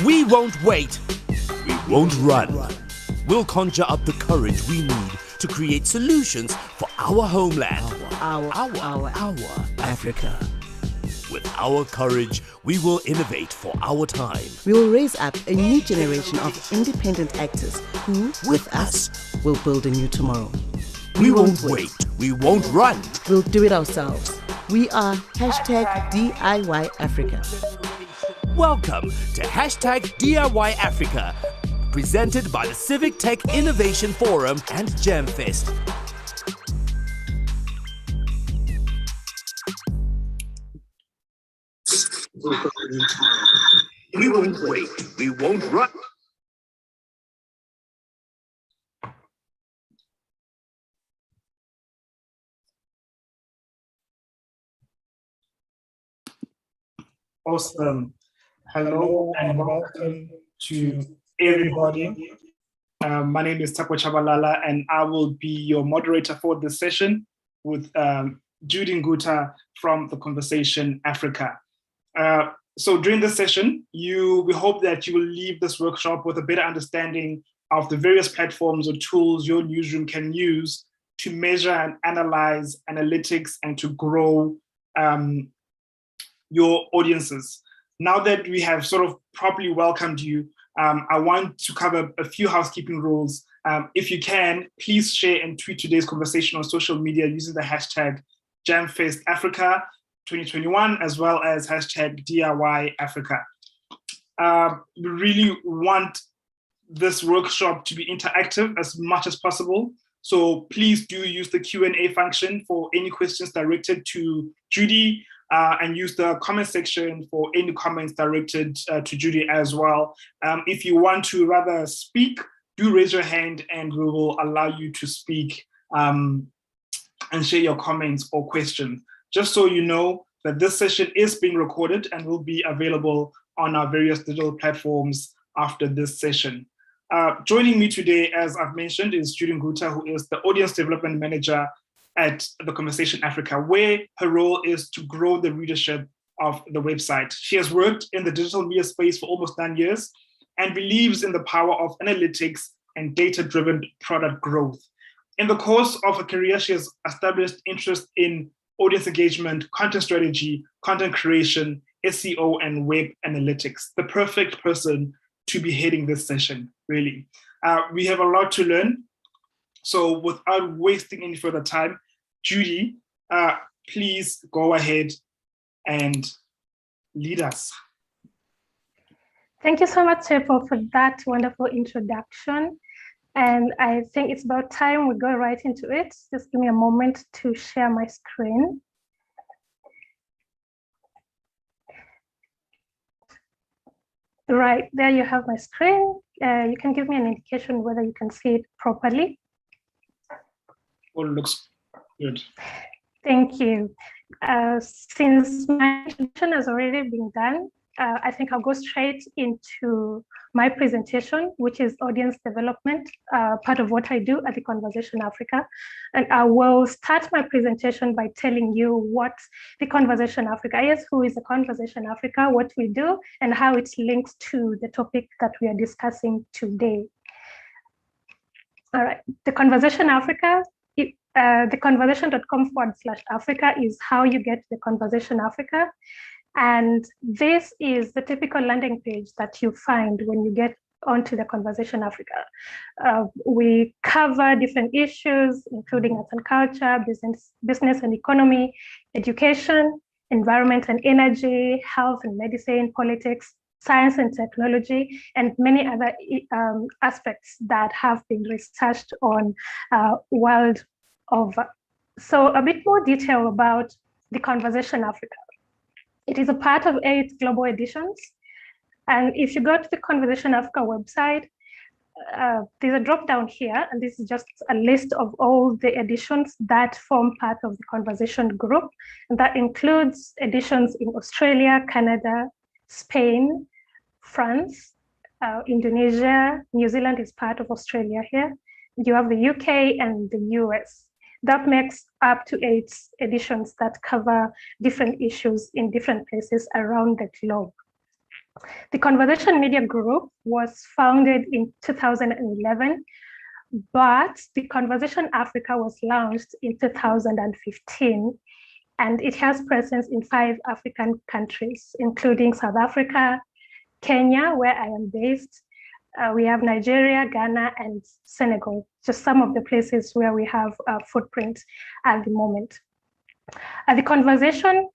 We won't wait. We won't run. We'll conjure up the courage we need to create solutions for our homeland. Our Africa. With our courage, we will innovate for our time. We will raise up a new generation of independent actors who, with us, will build a new tomorrow. We won't wait. We won't run. We'll do it ourselves. We are #DIY Africa. Welcome to #DIY Africa, presented by the Civic Tech Innovation Forum and Jamfest. We won't wait. We won't run. Awesome. Hello and welcome to everybody. My name is Tapo Chabalala and I will be your moderator for this session with Judy Nguta from the Conversation Africa. So during this session, we hope that you will leave this workshop with a better understanding of the various platforms or tools your newsroom can use to measure and analyze analytics and to grow your audiences. Now that we have sort of properly welcomed you, I want to cover a few housekeeping rules. If you can, please share and tweet today's conversation on social media using the hashtag JamfestAfrica 2021, as well as #DIY Africa. We really want this workshop to be interactive as much as possible. So please do use the Q&A function for any questions directed to Judy, and use the comment section for any comments directed to Judy as well. If you want to rather speak, do raise your hand and we will allow you to speak and share your comments or questions. Just so you know that this session is being recorded and will be available on our various digital platforms after this session. Joining me today, as I've mentioned, is Judy Nguta, who is the Audience Development Manager at the Conversation Africa, where her role is to grow the readership of the website. She has worked in the digital media space for almost 9 years and believes in the power of analytics and data-driven product growth. In the course of her career, she has established interest in audience engagement, content strategy, content creation, SEO, and web analytics. The perfect person to be heading this session, really. We have a lot to learn. So without wasting any further time, Judy, please go ahead and lead us. Thank you so much, Tepo, for that wonderful introduction. And I think it's about time we go right into it. Just give me a moment to share my screen. Right, there you have my screen. You can give me an indication whether you can see it properly. All looks good. Thank you. Since my introduction has already been done, I think I'll go straight into my presentation, which is audience development, part of what I do at the Conversation Africa. And I will start my presentation by telling you what the Conversation Africa is, who is the Conversation Africa, what we do, and how it links to the topic that we are discussing today. All right, the Conversation Africa, the conversation.com/Africa is how you get the Conversation Africa. And this is the typical landing page that you find when you get onto the Conversation Africa. We cover different issues, including arts and culture, business and economy, education, environment and energy, health and medicine, politics, science and technology, and many other aspects that have been researched on world over. So a bit more detail about the Conversation Africa. It is a part of 8 global editions. And if you go to the Conversation Africa website, there's a drop down here, and this is just a list of all the editions that form part of the Conversation group. And that includes editions in Australia, Canada, Spain, France, Indonesia, New Zealand is part of Australia here. You have the UK and the US. That makes up to 8 editions that cover different issues in different places around the globe. The Conversation Media Group was founded in 2011, but the Conversation Africa was launched in 2015, and it has presence in 5 African countries, including South Africa, Kenya, where I am based. We have Nigeria, Ghana, and Senegal, just some of the places where we have a footprint at the moment. The conversation,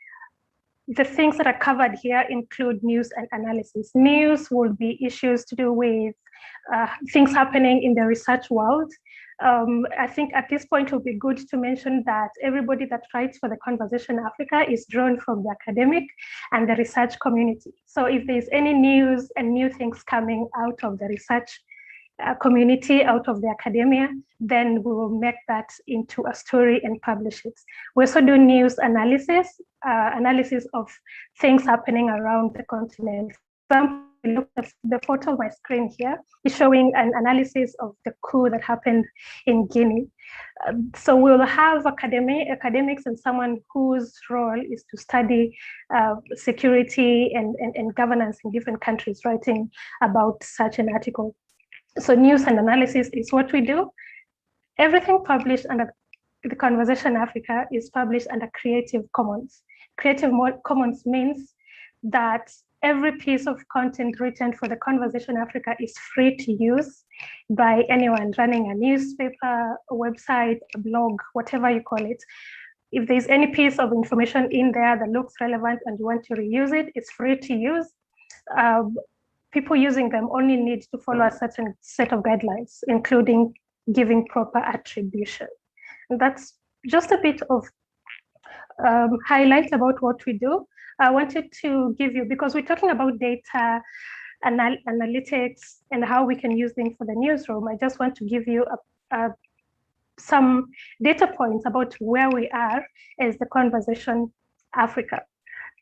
the things that are covered here include news and analysis. News will be issues to do with things happening in the research world. I think at this point it would be good to mention that everybody that writes for the Conversation Africa is drawn from the academic and the research community. So if there's any news and new things coming out of the research community, out of the academia, then we will make that into a story and publish it. We also do news analysis, analysis of things happening around the continent. Look at the photo on my screen here is showing an analysis of the coup that happened in Guinea. So we'll have academics and someone whose role is to study security and governance in different countries writing about such an article. So news and analysis is what we do. Everything published under the Conversation Africa is published under Creative Commons. Creative Commons means that every piece of content written for the Conversation Africa is free to use by anyone running a newspaper, a website, a blog, whatever you call it. If there's any piece of information in there that looks relevant and you want to reuse it, it's free to use. People using them only need to follow a certain set of guidelines, including giving proper attribution. And that's just a bit of highlight about what we do. I wanted to give you, because we're talking about data, analytics, and how we can use them for the newsroom, I just want to give you some data points about where we are as the Conversation Africa.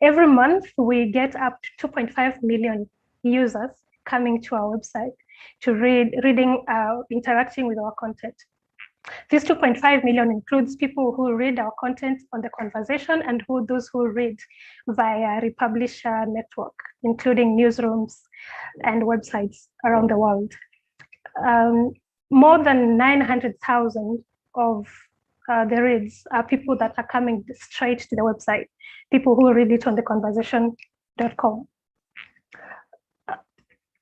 Every month, we get up to 2.5 million users coming to our website to reading, interacting with our content. This 2.5 million includes people who read our content on the Conversation and those who read via Republisher network, including newsrooms and websites around the world. More than 900,000 of the reads are people that are coming straight to the website, people who read it on the conversation.com.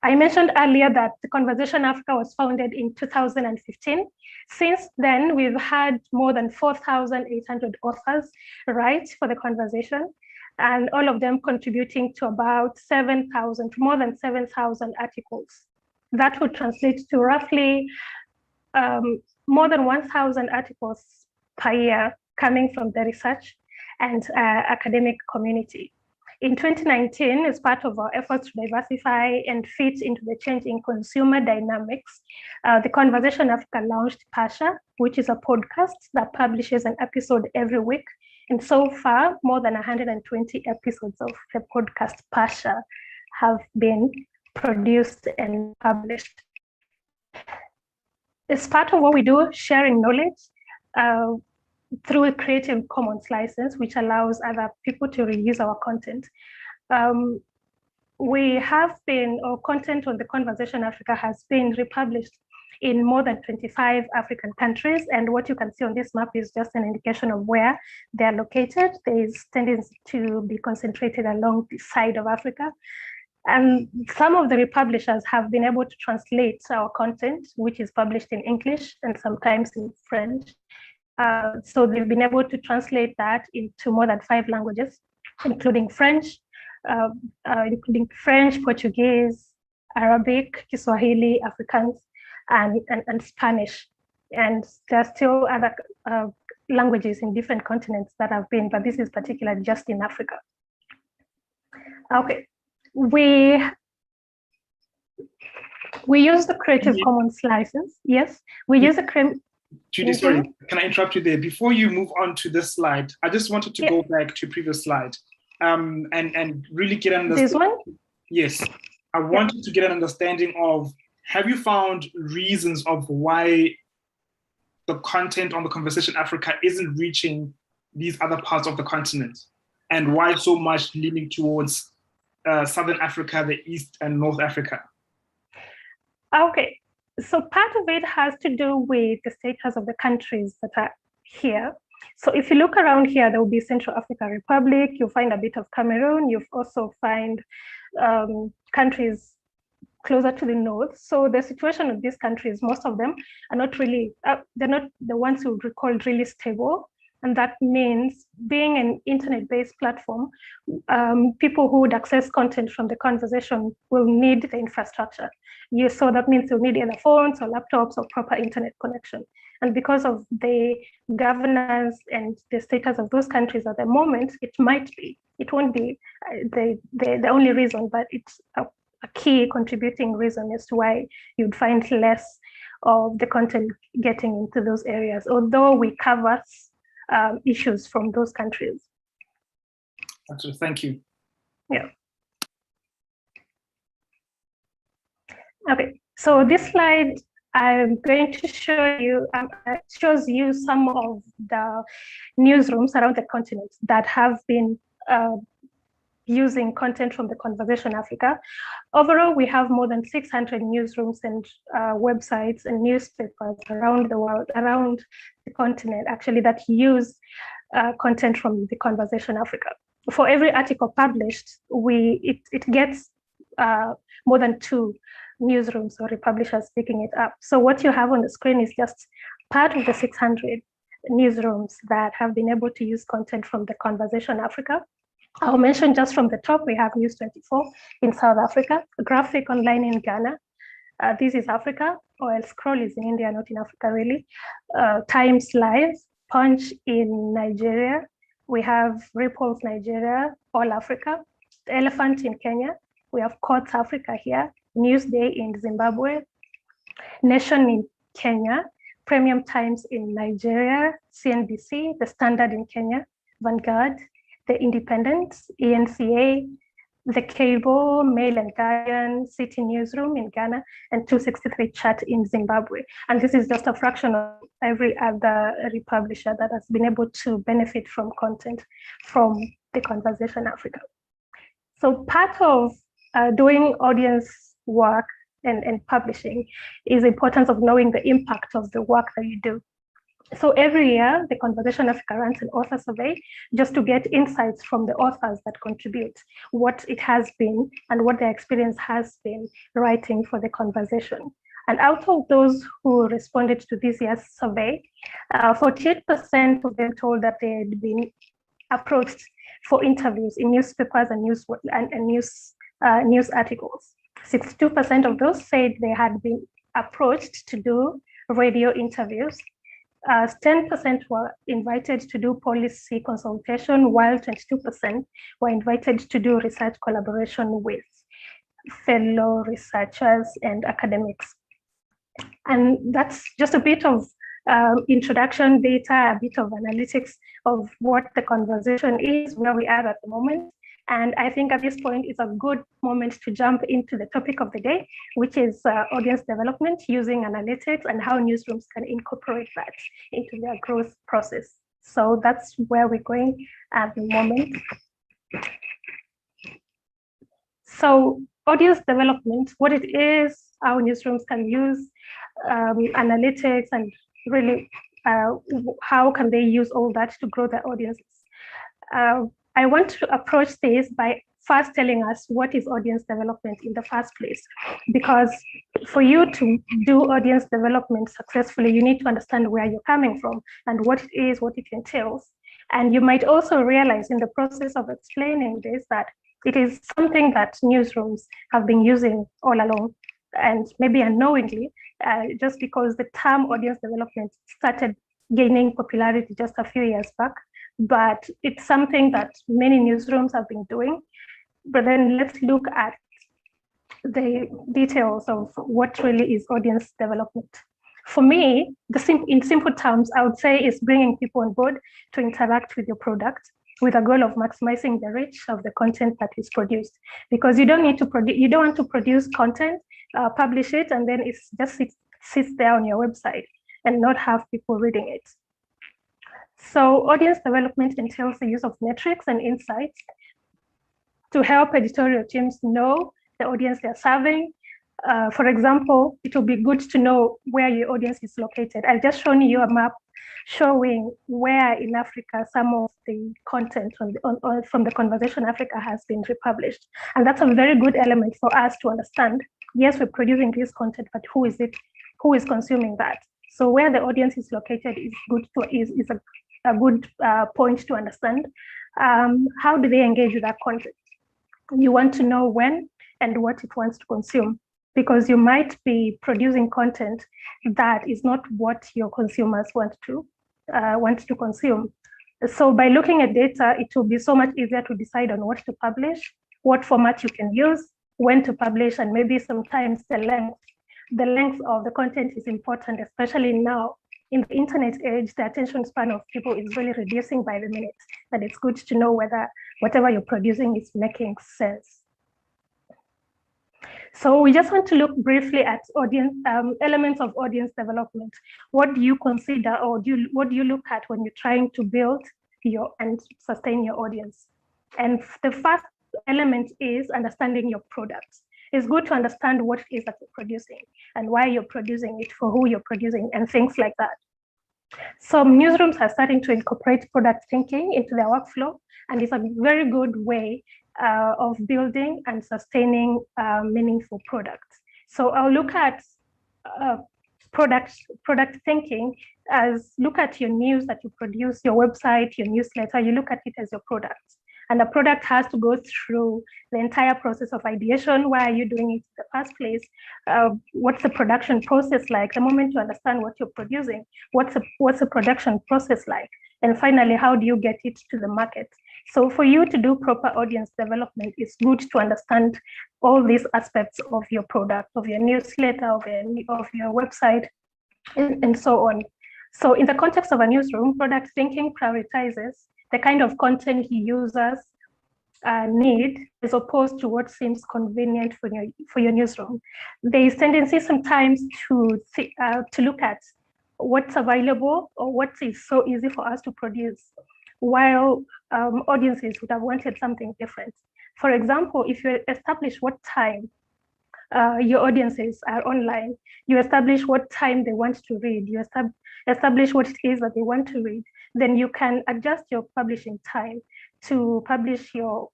I mentioned earlier that the Conversation Africa was founded in 2015. Since then, we've had more than 4,800 authors write for the Conversation, and all of them contributing to about 7,000, more than 7,000 articles. That would translate to roughly more than 1,000 articles per year coming from the research and academic community. In 2019, as part of our efforts to diversify and fit into the change in consumer dynamics, the Conversation Africa launched Pasha, which is a podcast that publishes an episode every week. And so far, more than 120 episodes of the podcast Pasha have been produced and published. As part of what we do, sharing knowledge, through a Creative Commons license, which allows other people to reuse our content. We have been, our content on the Conversation Africa has been republished in more than 25 African countries. And what you can see on this map is just an indication of where they're located. There is tendency to be concentrated along the side of Africa. And some of the republishers have been able to translate our content, which is published in English and sometimes in French. So they've been able to translate that into more than 5 languages, including French, Portuguese, Arabic, Kiswahili, Afrikaans, and Spanish. And there are still other languages in different continents that have been, but this is particularly just in Africa. Okay, we use the Creative Commons license. Yes, we use the Judy, sorry, can I interrupt you there? Before you move on to this slide, I just wanted to go back to previous slide and really get an understanding. This one? Yes, I wanted to get an understanding of, have you found reasons of why the content on the Conversation Africa isn't reaching these other parts of the continent, and why so much leaning towards Southern Africa, the East and North Africa? Okay, so part of it has to do with the status of the countries that are here. So if you look around here, there will be Central African Republic, you'll find a bit of Cameroon, you'll also find countries closer to the north. So the situation of these countries, most of them are not really, they're not the ones you would recall really stable. And that means being an internet-based platform, people who would access content from the conversation will need the infrastructure. So that means you'll need either phones or laptops or proper internet connection. And because of the governance and the status of those countries at the moment, it won't be the only reason, but it's a key contributing reason as to why you'd find less of the content getting into those areas, although we cover issues from those countries. Absolutely. Thank you. Yeah. Okay, so this slide I'm going to show you, shows you some of the newsrooms around the continent that have been using content from the Conversation Africa. Overall, we have more than 600 newsrooms and websites and newspapers around the world, around the continent, actually, that use content from the Conversation Africa. For every article published, it gets more than 2 newsrooms or publishers picking it up. So what you have on the screen is just part of the 600 newsrooms that have been able to use content from the Conversation Africa. I'll mention just from the top, we have News 24 in South Africa, Graphic Online in Ghana. This is Africa, or Scroll is in India, not in Africa really. Times Live, Punch in Nigeria. We have Ripples Nigeria, All Africa, The Elephant in Kenya. We have Quartz Africa here, Newsday in Zimbabwe, Nation in Kenya, Premium Times in Nigeria, CNBC, The Standard in Kenya, Vanguard, The Independent, ENCA, The Cable, Mail and Guardian, City Newsroom in Ghana, and 263 Chat in Zimbabwe. And this is just a fraction of every other republisher that has been able to benefit from content from the Conversation Africa. So part of doing audience work and publishing is the importance of knowing the impact of the work that you do. So every year, the Conversation Africa runs an author survey just to get insights from the authors that contribute, what it has been and what their experience has been writing for the conversation. And out of those who responded to this year's survey, 48% of them told that they had been approached for interviews in newspapers and news articles. 62% of those said they had been approached to do radio interviews. 10% were invited to do policy consultation, while 22% were invited to do research collaboration with fellow researchers and academics. And that's just a bit of introduction data, a bit of analytics of what the conversation is, where we are at the moment. And I think at this point, it's a good moment to jump into the topic of the day, which is audience development using analytics and how newsrooms can incorporate that into their growth process. So that's where we're going at the moment. So audience development, what it is, how newsrooms can use analytics, and really how can they use all that to grow their audiences. I want to approach this by first telling us what is audience development in the first place, because for you to do audience development successfully, you need to understand where you're coming from and what it is, what it entails. And you might also realize in the process of explaining this that it is something that newsrooms have been using all along, and maybe unknowingly, just because the term audience development started gaining popularity just a few years back. But it's something that many newsrooms have been doing. But then let's look at the details of what really is audience development. For me, in simple terms, I would say is bringing people on board to interact with your product with a goal of maximizing the reach of the content that is produced. Because you don't need to produce, you don't want to produce content, publish it, and then it just sits there on your website and not have people reading it. So audience development entails the use of metrics and insights to help editorial teams know the audience they're serving. For example, it will be good to know where your audience is located. I've just shown you a map showing where in Africa some of the content from the Conversation Africa has been republished. And that's a very good element for us to understand. Yes, we're producing this content, but who is it? Who is consuming that? So where the audience is located is a good point to understand. How do they engage with that content? You want to know when and what it wants to consume, because you might be producing content that is not what your consumers want to consume. So by looking at data, it will be so much easier to decide on what to publish, what format you can use, when to publish, and maybe sometimes the length. The length of the content is important, especially now in the internet age. The attention span of people is really reducing by the minute, and it's good to know whether whatever you're producing is making sense. So we just want to look briefly at audience elements of audience development. What do you consider, or what do you look at when you're trying to build and sustain your audience? And the first element is understanding your product. It's good to understand what it is that you're producing and why you're producing it, for who you're producing, and things like that. Some newsrooms are starting to incorporate product thinking into their workflow, and it's a very good way of building and sustaining meaningful products. So I'll look at product thinking as look at your news that you produce, your website, your newsletter. You look at it as your product. And the product has to go through the entire process of ideation. Why are you doing it in the first place? What's the production process like? The moment you understand what you're producing, what's the production process like? And finally, how do you get it to the market? So for you to do proper audience development, it's good to understand all these aspects of your product, of your newsletter, of your website, and so on. So in the context of a newsroom, product thinking prioritizes the kind of content users need, as opposed to what seems convenient for your newsroom. There is tendency sometimes to look at what's available or what is so easy for us to produce, while audiences would have wanted something different. For example, if you establish what time your audiences are online, you establish what time they want to read, you establish what it is that they want to read, then you can adjust your publishing time to publish your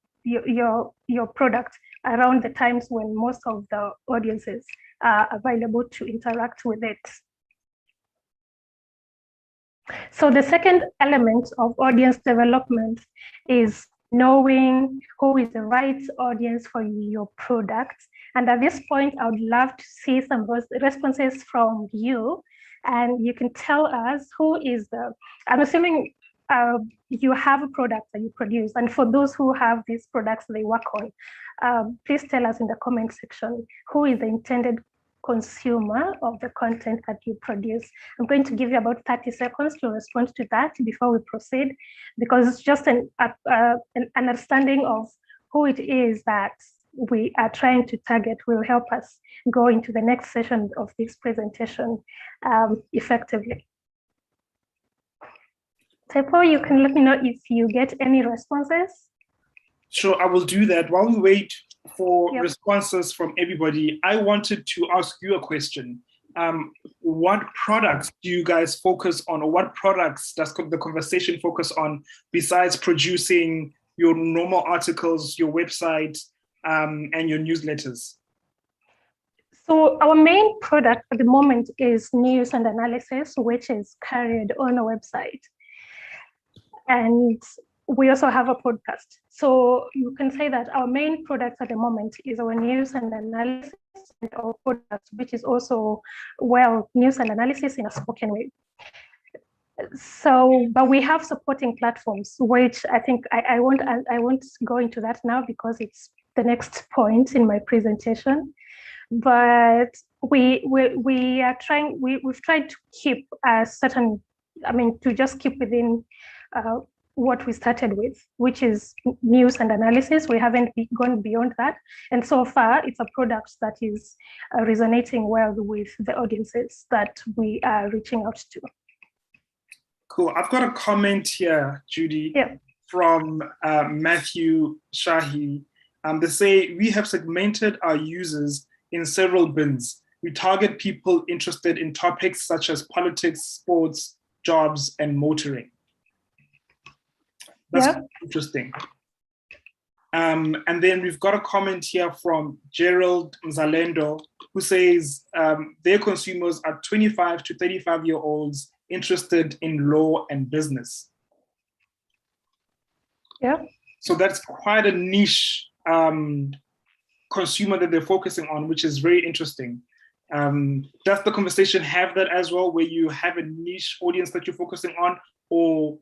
product around the times when most of the audiences are available to interact with it. So the second element of audience development is knowing who is the right audience for your product. And at this point, I would love to see some responses from you. And you can tell us who is I'm assuming you have a product that you produce. And for those who have these products they work on, please tell us in the comment section, who is the intended consumer of the content that you produce. I'm going to give you about 30 seconds to respond to that before we proceed, because it's just an understanding of who it is that we are trying to target will help us go into the next session of this presentation effectively. Tepo, you can let me know if you get any responses. Sure, I will do that. While we wait for responses from everybody, I wanted to ask you a question. What products do you guys focus on, or what products does the conversation focus on besides producing your normal articles, your website, and your newsletters? So our main product at the moment is news and analysis, which is carried on our website. And we also have a podcast. So you can say that our main product at the moment is our news and analysis, and our podcast, which is also, well, news and analysis in a spoken way. So, but we have supporting platforms, which I think I won't go into that now because it's the next point in my presentation. But we've tried to keep a certain, to just keep within what we started with, which is news and analysis. We haven't gone beyond that. And so far, it's a product that is resonating well with the audiences that we are reaching out to. Cool. I've got a comment here, Judy, from Matthew Shahi. They say, we have segmented our users in several bins. We target people interested in topics such as politics, sports, jobs, and motoring. That's interesting. And then we've got a comment here from Gerald Mzalendo, who says their consumers are 25 to 35-year-olds interested in law and business. Yeah. So that's quite a niche consumer that they're focusing on, which is very interesting. Does the conversation have that as well, where you have a niche audience that you're focusing on, or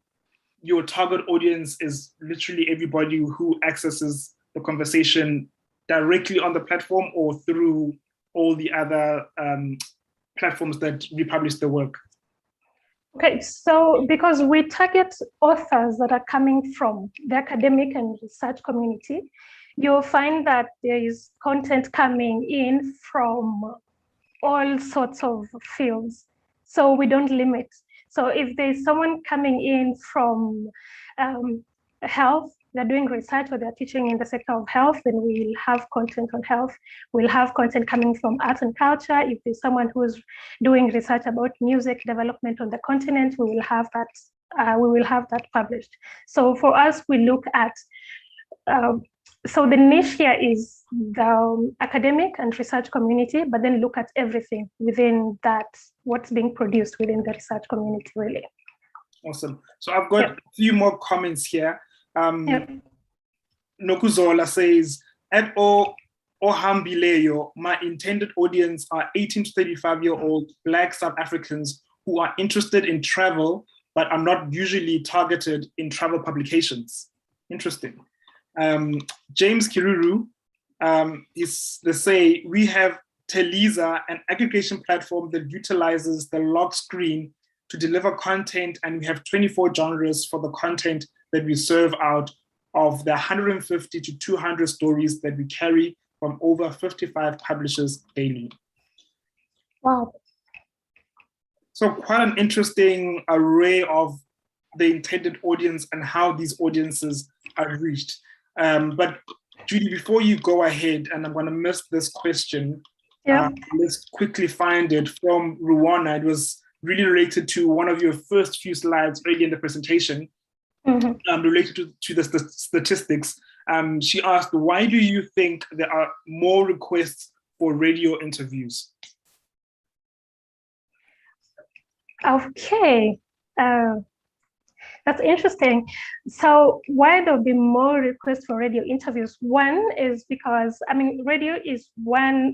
your target audience is literally everybody who accesses the conversation directly on the platform or through all the other platforms that republish the work? Okay, so because we target authors that are coming from the academic and research community, you'll find that there is content coming in from all sorts of fields. So we don't limit. So if there's someone coming in from health, they're doing research or they're teaching in the sector of health, then we'll have content on health. We'll have content coming from arts and culture. If there's someone who's doing research about music development on the continent, we will have that published. So for us, we look at, so the niche here is the academic and research community, but then look at everything within that, what's being produced within the research community, really. Awesome. So I've got a few more comments here. Nokuzola says, at Ohambileyo, my intended audience are 18 to 35-year-old Black South Africans who are interested in travel, but are not usually targeted in travel publications. Interesting. James Kiruru, they say, we have Teliza, an aggregation platform that utilizes the lock screen to deliver content, and we have 24 genres for the content that we serve out of the 150 to 200 stories that we carry from over 55 publishers daily. Wow. So quite an interesting array of the intended audience and how these audiences are reached. But Judy, before you go ahead, and I'm going to miss this question, let's quickly find it from Ruwana. It was really related to one of your first few slides early in the presentation, related to the statistics. She asked, why do you think there are more requests for radio interviews? Okay. That's interesting. So why there'll be more requests for radio interviews? One is because, I mean, radio is one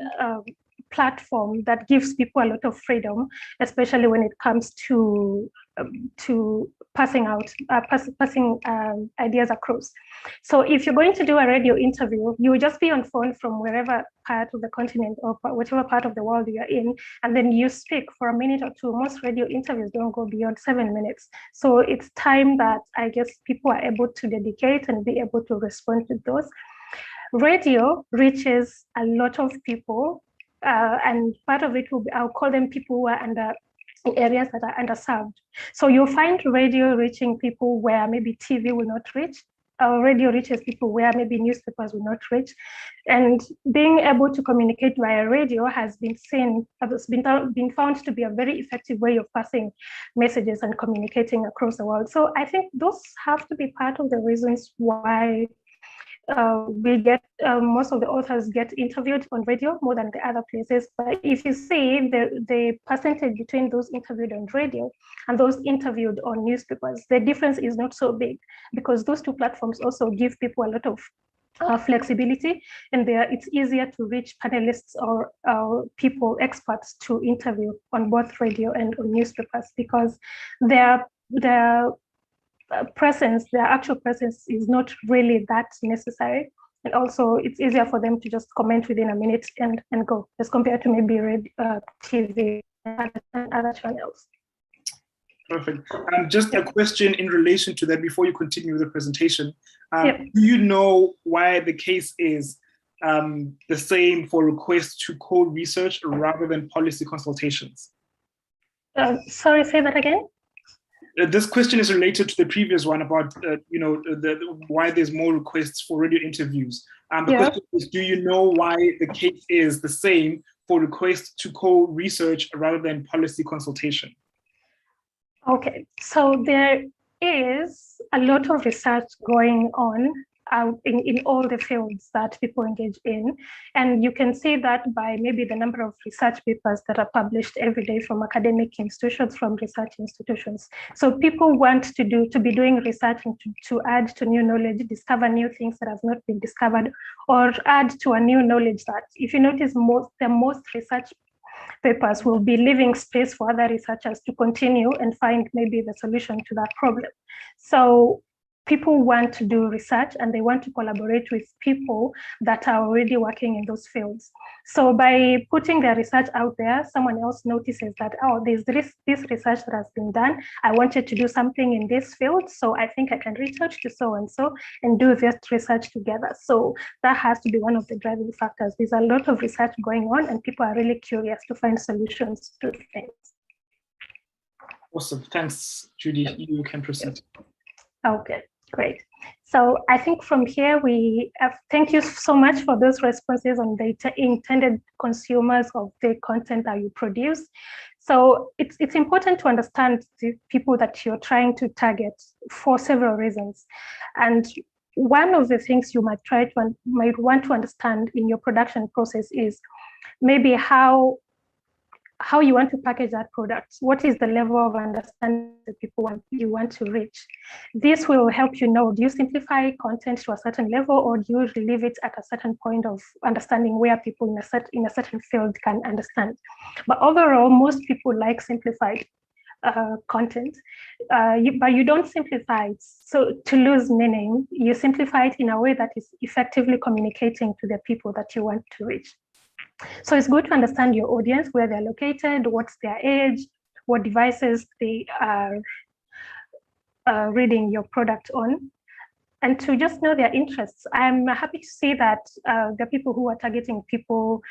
platform that gives people a lot of freedom, especially when it comes to passing ideas across. So if you're going to do a radio interview, you will just be on phone from wherever part of the continent or whichever part of the world you're in, and then you speak for a minute or two. Most radio interviews don't go beyond 7 minutes. So it's time that I guess people are able to dedicate and be able to respond to those. Radio reaches a lot of people, and part of it will be, I'll call them people who are under areas that are underserved. So you'll find radio reaching people where maybe TV will not reach. Radio reaches people where maybe newspapers will not reach. And being able to communicate via radio has been found to be a very effective way of passing messages and communicating across the world. So I think those have to be part of the reasons why we get most of the authors get interviewed on radio more than the other places. But if you see the percentage between those interviewed on radio and those interviewed on newspapers, the difference is not so big, because those two platforms also give people a lot of flexibility, and it's easier to reach panelists or people, experts to interview on both radio and on newspapers, because their actual presence is not really that necessary. And also it's easier for them to just comment within a minute and go, as compared to maybe TV and other channels. Perfect. Just a question in relation to that before you continue with the presentation. Do you know why the case is the same for requests to co-research rather than policy consultations? Sorry, say that again? This question is related to the previous one about why there's more requests for radio interviews. The question is, do you know why the case is the same for requests to co-research rather than policy consultation? Okay, so there is a lot of research going on in all the fields that people engage in. And you can see that by maybe the number of research papers that are published every day from academic institutions, from research institutions. So people want to be doing research and to add to new knowledge, discover new things that have not been discovered, or add to a new knowledge that, if you notice, the most research papers will be leaving space for other researchers to continue and find maybe the solution to that problem. So people want to do research and they want to collaborate with people that are already working in those fields. So by putting their research out there, someone else notices that, oh, there's this research that has been done. I wanted to do something in this field, so I think I can reach out to so-and-so and do this research together. So that has to be one of the driving factors. There's a lot of research going on and people are really curious to find solutions to things. Awesome, thanks, Judy. You can proceed. Okay. Great. So I think from here thank you so much for those responses on the intended consumers of the content that you produce. So it's important to understand the people that you're trying to target for several reasons. And one of the things you might want to understand in your production process is maybe how you want to package that product. What is the level of understanding that you want to reach? This will help you know, do you simplify content to a certain level, or do you leave it at a certain point of understanding where people in a certain field can understand? But overall, most people like simplified content, but you don't simplify it so to lose meaning. You simplify it in a way that is effectively communicating to the people that you want to reach. So it's good to understand your audience, where they're located, what's their age, what devices they are reading your product on, and to just know their interests. I'm happy to see that there are people who are targeting people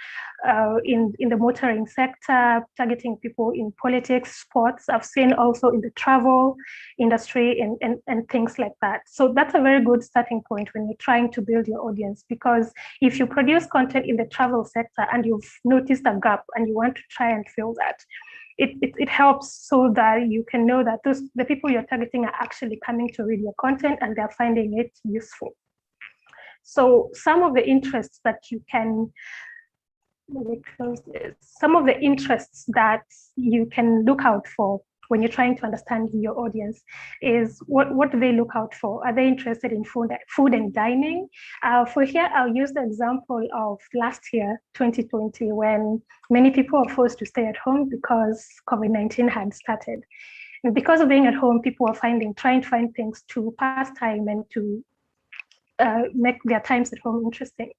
in the motoring sector, targeting people in politics, sports. I've seen also in the travel industry and things like that. So that's a very good starting point when you're trying to build your audience, because if you produce content in the travel sector and you've noticed a gap and you want to try and fill that, it helps so that you can know that the people you're targeting are actually coming to read your content and they're finding it useful. So some of the interests that you can, let me close this. Some of the interests that you can look out for when you're trying to understand your audience is what do they look out for? Are they interested in food and dining? For here, I'll use the example of last year, 2020, when many people were forced to stay at home because COVID-19 had started. And because of being at home, people were trying to find things to pass time and to make their times at home interesting.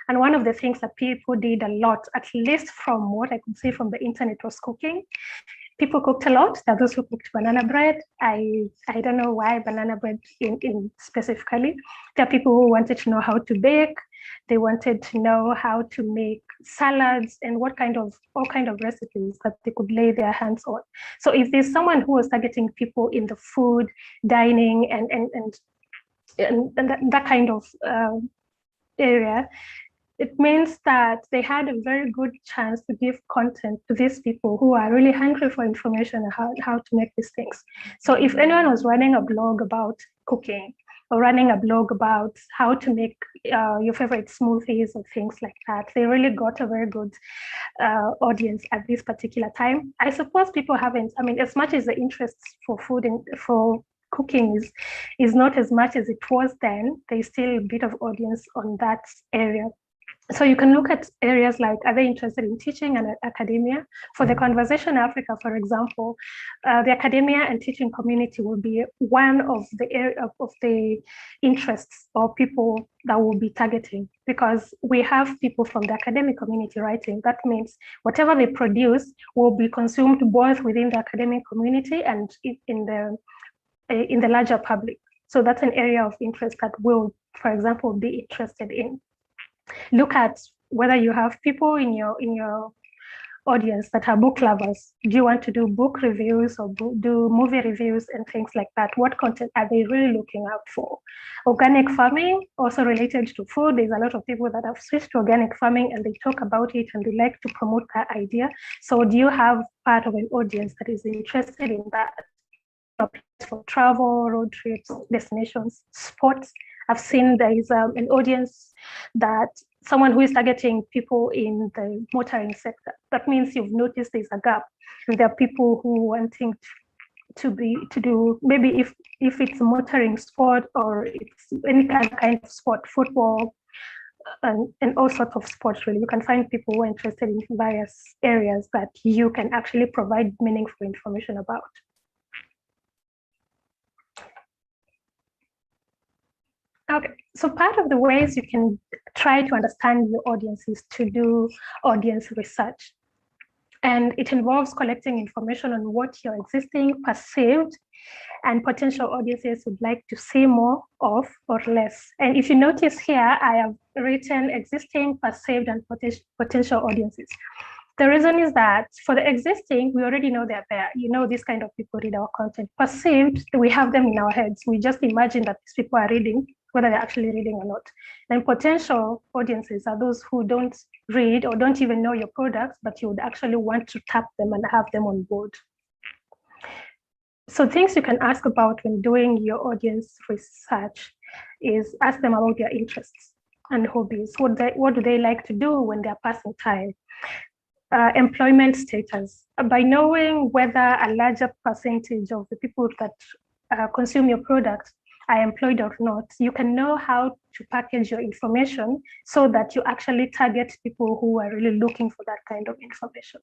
And one of the things that people did a lot, at least from what I could see from the internet, was cooking. People cooked a lot. There are those who cooked banana bread. I don't know why banana bread in specifically. There are people who wanted to know how to bake. They wanted to know how to make salads and all kind of recipes that they could lay their hands on. So if there's someone who was targeting people in the food, dining, and that kind of area, it means that they had a very good chance to give content to these people who are really hungry for information on how to make these things. So if anyone was running a blog about cooking or running a blog about how to make your favorite smoothies or things like that, they really got a very good audience at this particular time. I suppose people haven't, as much as the interest for food and for cooking is not as much as it was then, there's still a bit of audience on that area. So you can look at areas like, are they interested in teaching and academia? For the Conversation Africa, for example, the academia and teaching community will be one of the interests or people that we'll be targeting, because we have people from the academic community writing. That means whatever they produce will be consumed both within the academic community and in the larger public. So that's an area of interest that we'll, for example, be interested in. Look at whether you have people in your audience that are book lovers? Do you want to do book reviews or do movie reviews and things like that? What content are they really looking out for? Organic farming, also related to food. There's a lot of people that have switched to organic farming and they talk about it and they like to promote that idea. So do you have part of an audience that is interested in that? For travel, road trips, destinations, sports. I've seen there is an audience that someone who is targeting people in the motoring sector. That means you've noticed there's a gap. And there are people who wanting to do, maybe if it's motoring sport or it's any kind of sport, football, and all sorts of sports, really. You can find people who are interested in various areas that you can actually provide meaningful information about. Okay, so part of the ways you can try to understand your audience is to do audience research. And it involves collecting information on what your existing, perceived, and potential audiences would like to see more of or less. And if you notice here, I have written existing, perceived, and potential audiences. The reason is that for the existing, we already know they're there. You know, these kind of people read our content. Perceived, we have them in our heads. We just imagine that these people are reading, whether they're actually reading or not. And potential audiences are those who don't read or don't even know your products, but you would actually want to tap them and have them on board. So things you can ask about when doing your audience research is ask them about their interests and hobbies. What do they like to do when they're passing time? Employment status. By knowing whether a larger percentage of the people that consume your product are employed or not, you can know how to package your information so that you actually target people who are really looking for that kind of information.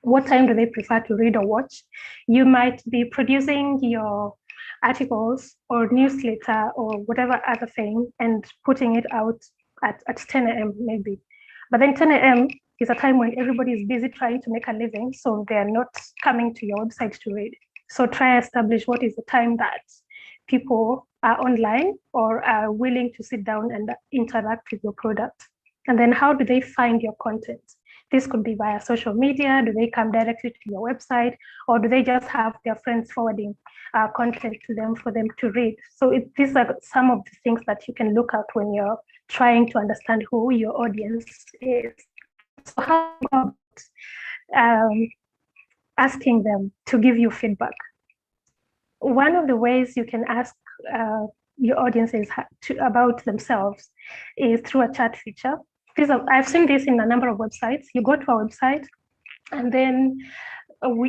What time do they prefer to read or watch? You might be producing your articles or newsletter or whatever other thing and putting it out at 10 a.m. maybe. But then 10 a.m. is a time when everybody is busy trying to make a living, so they're not coming to your website to read. So try and establish what is the time that people are online or are willing to sit down and interact with your product. And then how do they find your content? This could be via social media. Do they come directly to your website, or do they just have their friends forwarding content to them for them to read? So these are some of the things that you can look at when you're trying to understand who your audience is. So how about asking them to give you feedback? One of the ways you can ask your audiences about themselves is through a chat feature. I've seen this in a number of websites. You go to our website, and then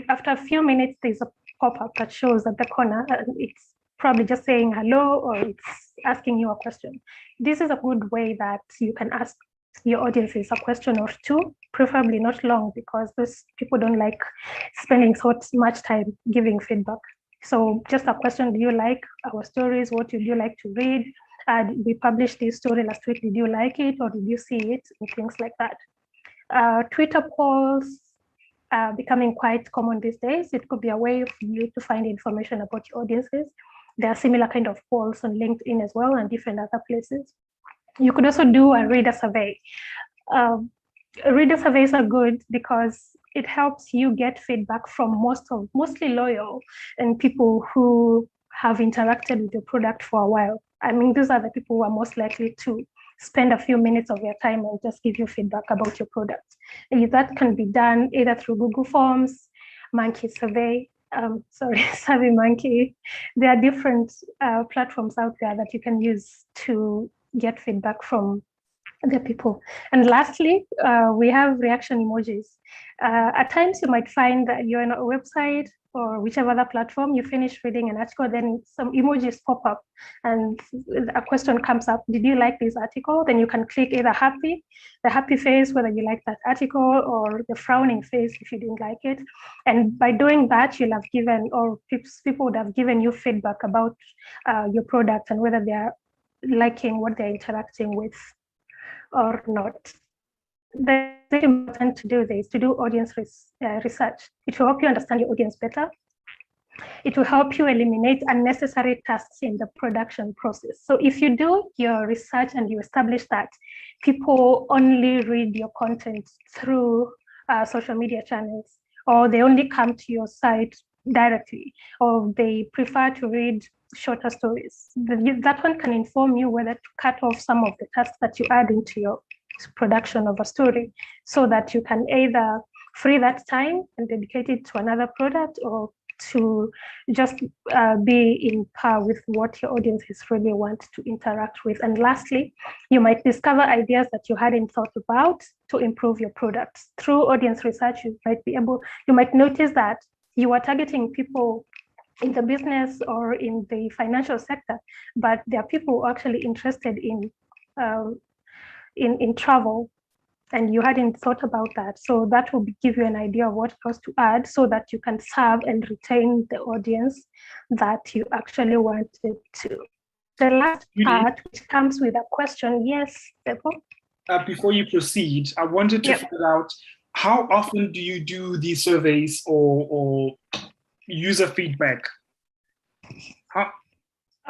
after a few minutes, there's a pop-up that shows at the corner, and it's probably just saying hello, or it's asking you a question. This is a good way that you can ask your audiences a question or two, preferably not long, because those people don't like spending so much time giving feedback. So just a question: do you like our stories? What would you like to read? We published this story last week. Did you like it, or did you see it? And things like that. Twitter polls are becoming quite common these days. It could be a way for you to find information about your audiences. There are similar kind of polls on LinkedIn as well and different other places. You could also do a reader survey. Reader surveys are good because it helps you get feedback from mostly loyal and people who have interacted with your product for a while. I mean, these are the people who are most likely to spend a few minutes of their time and just give you feedback about your product. And that can be done either through Google Forms, Monkey Survey, SurveyMonkey. There are different platforms out there that you can use to get feedback from the people. And lastly, we have reaction emojis. At times you might find that you're on a website or whichever other platform, you finish reading an article, then some emojis pop up and a question comes up: did you like this article? Then you can click either the happy face, whether you like that article, or the frowning face if you didn't like it. And by doing that, you'll have given, or people would have given you feedback about your product and whether they're liking what they're interacting with or not. The very important to do this, to do audience research. It will help you understand your audience better. It will help you eliminate unnecessary tasks in the production process. So if you do your research and you establish that people only read your content through social media channels, or they only come to your site directly, or they prefer to read shorter stories. That one can inform you whether to cut off some of the tasks that you add into your production of a story, so that you can either free that time and dedicate it to another product, or to just be in par with what your audiences really want to interact with. And lastly, you might discover ideas that you hadn't thought about to improve your products. Through audience research, you might notice that you are targeting people in the business or in the financial sector, but there are people actually interested in travel, and you hadn't thought about that. So that will give you an idea of what else to add, so that you can serve and retain the audience that you actually wanted to. The last part, which comes with a question. Yes, Beppo? Before you proceed, I wanted to find out, how often do you do these surveys or user feedback?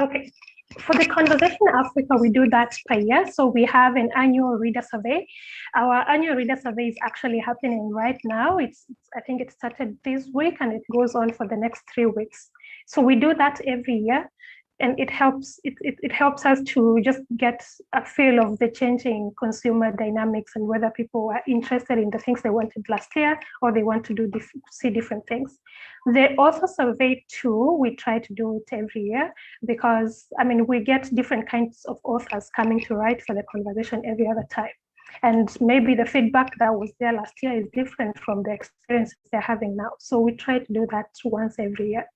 Okay. For the Conversation Africa, we do that per year. So we have an annual reader survey. Our annual reader survey is actually happening right now. I think it started this week and it goes on for the next 3 weeks. So we do that every year, and it helps us to just get a feel of the changing consumer dynamics and whether people are interested in the things they wanted last year, or they want to see different things. The author survey too, we try to do it every year, because we get different kinds of authors coming to write for the Conversation every other time. And maybe the feedback that was there last year is different from the experiences they're having now. So we try to do that once every year.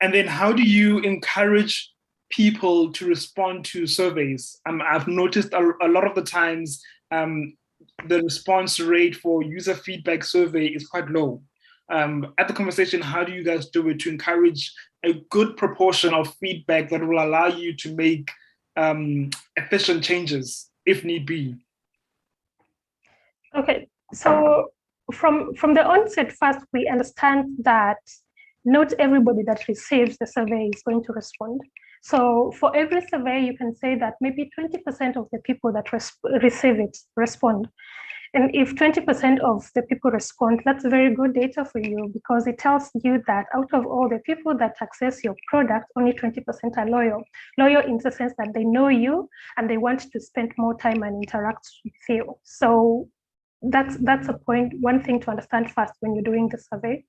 And then how do you encourage people to respond to surveys? I've noticed a lot of the times the response rate for user feedback survey is quite low. At the Conversation, how do you guys do it to encourage a good proportion of feedback that will allow you to make efficient changes if need be? Okay, so from the onset, first, we understand that not everybody that receives the survey is going to respond. So for every survey, you can say that maybe 20% of the people that receive it respond. And if 20% of the people respond, that's very good data for you, because it tells you that out of all the people that access your product, only 20% are loyal. Loyal in the sense that they know you and they want to spend more time and interact with you. So that's one thing to understand first when you're doing the survey.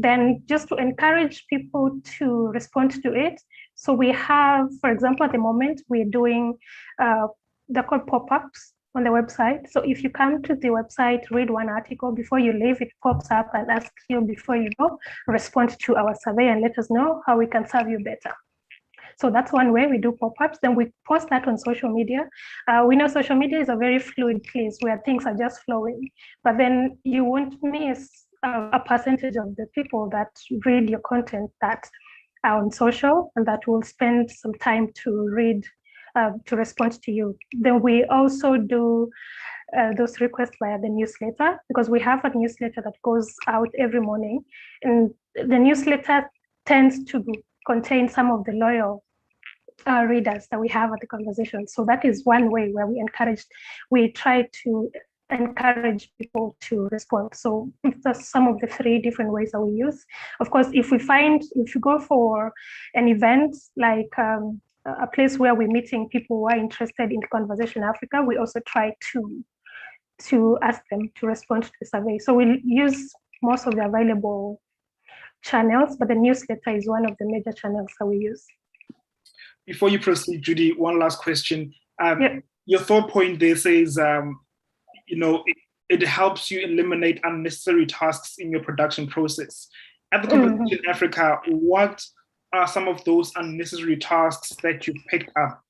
Then just to encourage people to respond to it. So we have, for example, at the moment, we're doing, they're called pop-ups on the website. So if you come to the website, read one article, before you leave, it pops up and asks you, before you go, respond to our survey and let us know how we can serve you better. So that's one way we do pop-ups. Then we post that on social media. We know social media is a very fluid place where things are just flowing, but then you won't miss a percentage of the people that read your content that are on social and that will spend some time to read, to respond to you. Then we also do those requests via the newsletter, because we have a newsletter that goes out every morning, and the newsletter tends to contain some of the loyal readers that we have at the Conversation. So that is one way where we try to encourage people to respond. So that's some of the 3 different ways that we use. Of course, if you go for an event like a place where we're meeting people who are interested in Conversation Africa, we also try to ask them to respond to the survey. So we'll use most of the available channels, but the newsletter is one of the major channels that we use. Before you proceed, Judy, one last question. Your third point there says, it helps you eliminate unnecessary tasks in your production process. At the Conversation Africa, what are some of those unnecessary tasks that you picked up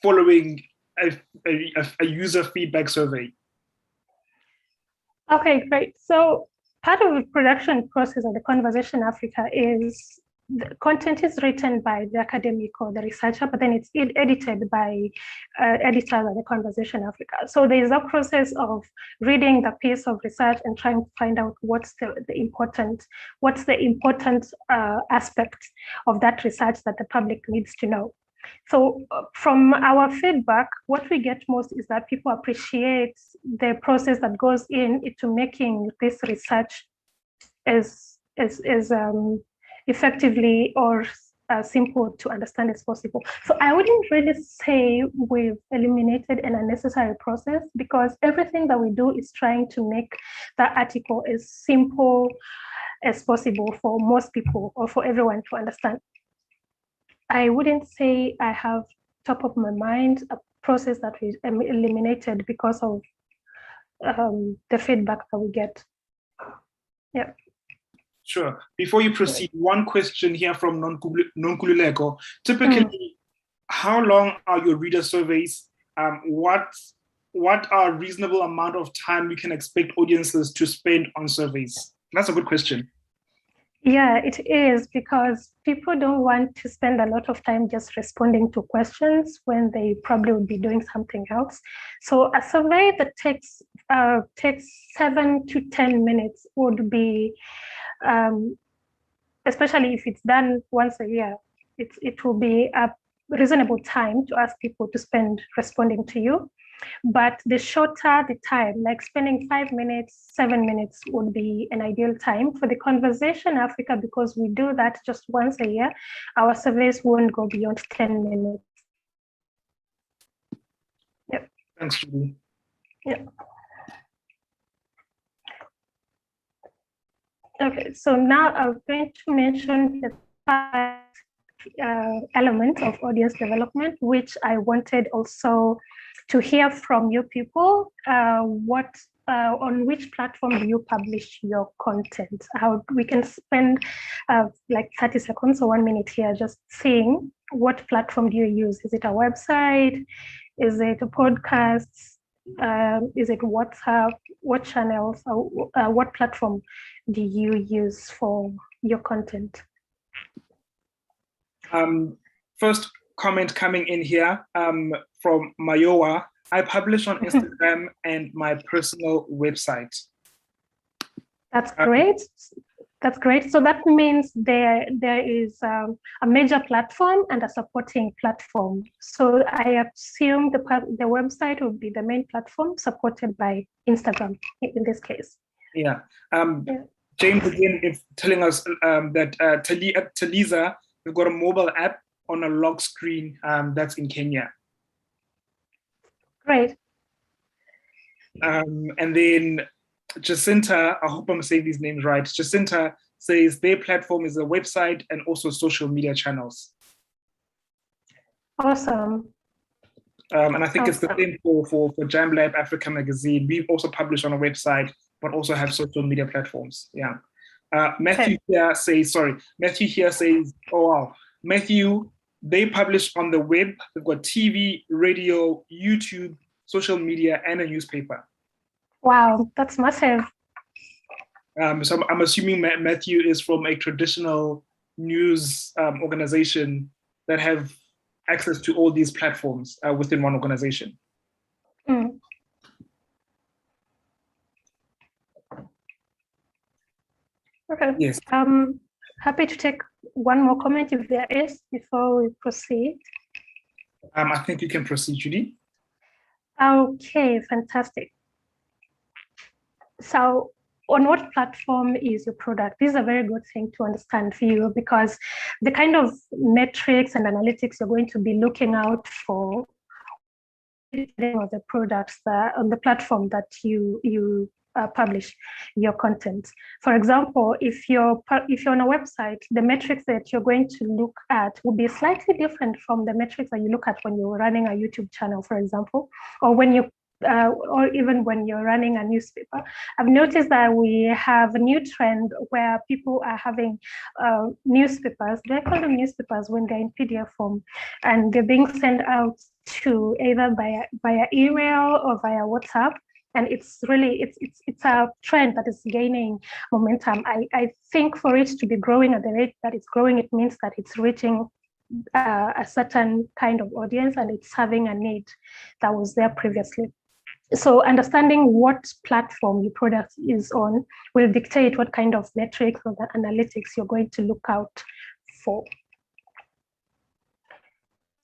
following a user feedback survey? Okay, great. So part of the production process of the Conversation Africa is the content is written by the academic or the researcher, but then it's edited by editors at the Conversation Africa. So there is a process of reading the piece of research and trying to find out what's the important aspect of that research that the public needs to know. So from our feedback, what we get most is that people appreciate the process that goes into making this research as effectively or simple to understand as possible. So I wouldn't really say we've eliminated an unnecessary process, because everything that we do is trying to make that article as simple as possible for most people or for everyone to understand. I wouldn't say I have top of my mind a process that we eliminated because of the feedback that we get. Yeah. Sure. Before you proceed, one question here from Nonkululeko. Typically, how long are your reader surveys? What are reasonable amount of time we can expect audiences to spend on surveys? That's a good question. Yeah, it is, because people don't want to spend a lot of time just responding to questions when they probably would be doing something else. So a survey that takes 7 to 10 minutes would be, especially if it's done once a year, it will be a reasonable time to ask people to spend responding to you. But the shorter the time, like spending 5 minutes, 7 minutes would be an ideal time. For the Conversation Africa, because we do that just once a year, our surveys won't go beyond 10 minutes. Yep. Thanks, Judy. Yeah. Okay, so now I'm going to mention the element of audience development, which I wanted also to hear from you people. On which platform do you publish your content? How we can spend like 30 seconds or 1 minute here just seeing what platform do you use? Is it a website? Is it a podcast? Is it WhatsApp? What channels? What platform do you use for your content? First comment coming in here from Mayowa. I publish on Instagram and my personal website. That's great. That's great. So that means there is a major platform and a supporting platform. So I assume the website will be the main platform, supported by Instagram in this case. Yeah. James again telling us that Taliza, we've got a mobile app on a lock screen that's in Kenya. Great. And then Jacinta, I hope I'm saying these names right. Jacinta says their platform is a website and also social media channels. Awesome. And I think it's the same for Jamlab Africa magazine. We also publish on a website, but also have social media platforms. Yeah. Matthew here says, oh wow, Matthew, they publish on the web. They've got TV, radio, YouTube, social media, and a newspaper. Wow, that's massive. So I'm assuming Matthew is from a traditional news organization that have access to all these platforms within one organization. Mm. Okay. Yes. Happy to take one more comment if there is before we proceed. I think you can proceed, Judy. Okay, fantastic. So on what platform is your product? This is a very good thing to understand for you, because the kind of metrics and analytics you're going to be looking out for the products that on the platform that you publish your content. For example, if you're on a website, the metrics that you're going to look at will be slightly different from the metrics that you look at when you're running a YouTube channel, for example, or when you or even when you're running a newspaper. I've noticed that we have a new trend where people are having newspapers. They call them newspapers when they're in PDF form, and they're being sent out to either via email or via WhatsApp. And it's really, it's a trend that is gaining momentum. I think for it to be growing at the rate that it's growing, it means that it's reaching a certain kind of audience and it's having a need that was there previously. So understanding what platform your product is on will dictate what kind of metrics or the analytics you're going to look out for.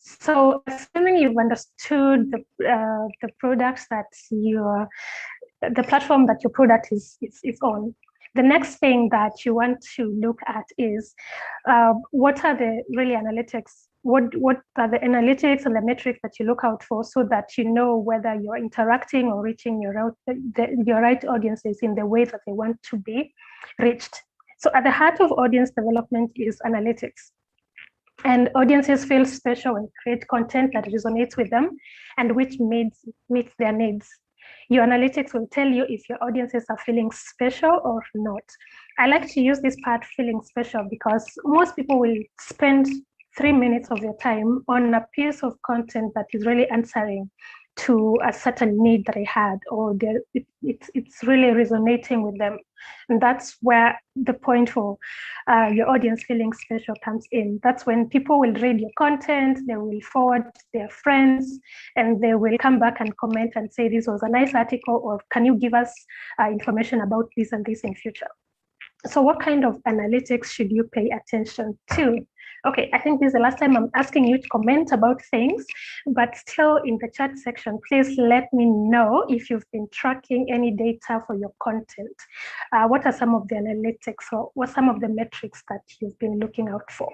So assuming you've understood the products that the platform that your product is on, the next thing that you want to look at is what are the really analytics? What are the analytics and the metrics that you look out for, so that you know whether you're interacting or reaching your right audiences in the way that they want to be reached. So at the heart of audience development is analytics. And audiences feel special and create content that resonates with them and which meets their needs. Your analytics will tell you if your audiences are feeling special or not. I like to use this part, feeling special, because most people will spend 3 minutes of their time on a piece of content that is really answering to a certain need that I had, or it's really resonating with them. And that's where the point for your audience feeling special comes in. That's when people will read your content, they will forward to their friends, and they will come back and comment and say, this was a nice article, or can you give us information about this and this in future? So what kind of analytics should you pay attention to? Okay, I think this is the last time I'm asking you to comment about things, but still in the chat section, please let me know if you've been tracking any data for your content. What are some of the analytics, or what some of the metrics that you've been looking out for?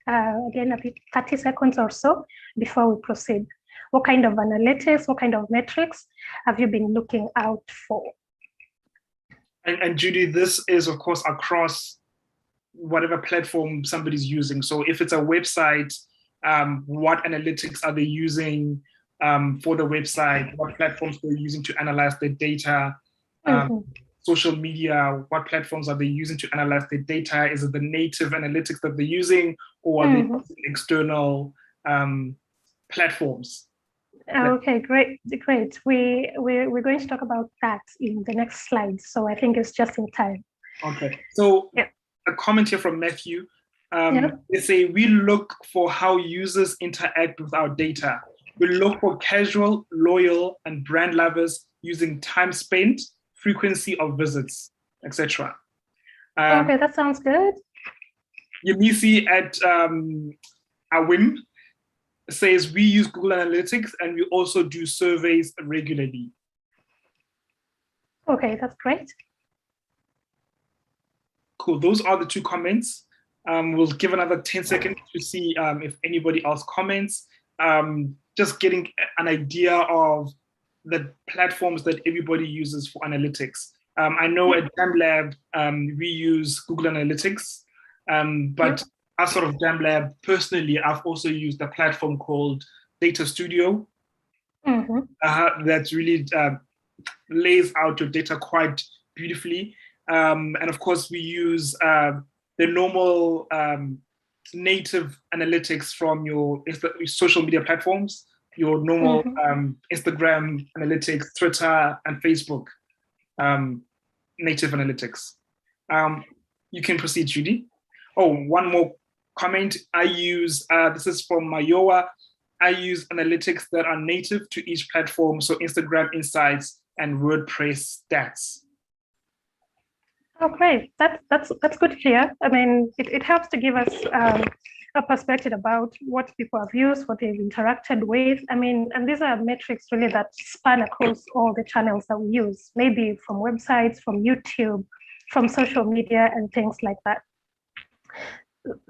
Again, 30 seconds or so before we proceed. What kind of analytics, what kind of metrics have you been looking out for? And Judy, this is, of course, across whatever platform somebody's using. So if it's a website, what analytics are they using for the website? What platforms they're using to analyze the data? Social media, what platforms are they using to analyze the data? Is it the native analytics that they're using, or are they using external platforms? Okay, great. We're going to talk about that in the next slide. So I think it's just in time. Okay. So a comment here from Matthew. They say, we look for how users interact with our data. We look for casual, loyal, and brand lovers using time spent, frequency of visits, etc. Okay, that sounds good. Yemisi at Awim says, we use Google Analytics and we also do surveys regularly. Okay, that's great. Cool, those are the 2 comments. We'll give another 10 seconds to see if anybody else comments. Just getting an idea of the platforms that everybody uses for analytics. I know at Jamlab, we use Google Analytics, but outside of Jamlab, personally, I've also used a platform called Data Studio that really lays out your data quite beautifully. And of course, we use the normal native analytics from your social media platforms, your normal Instagram analytics, Twitter, and Facebook native analytics. You can proceed, Judy. Oh, one more comment. I use, this is from Mayowa, I use analytics that are native to each platform, so Instagram Insights and WordPress stats. Oh, great. That's good to hear. I mean, it helps to give us a perspective about what people have used, what they've interacted with. I mean, and these are metrics really that span across all the channels that we use, maybe from websites, from YouTube, from social media, and things like that.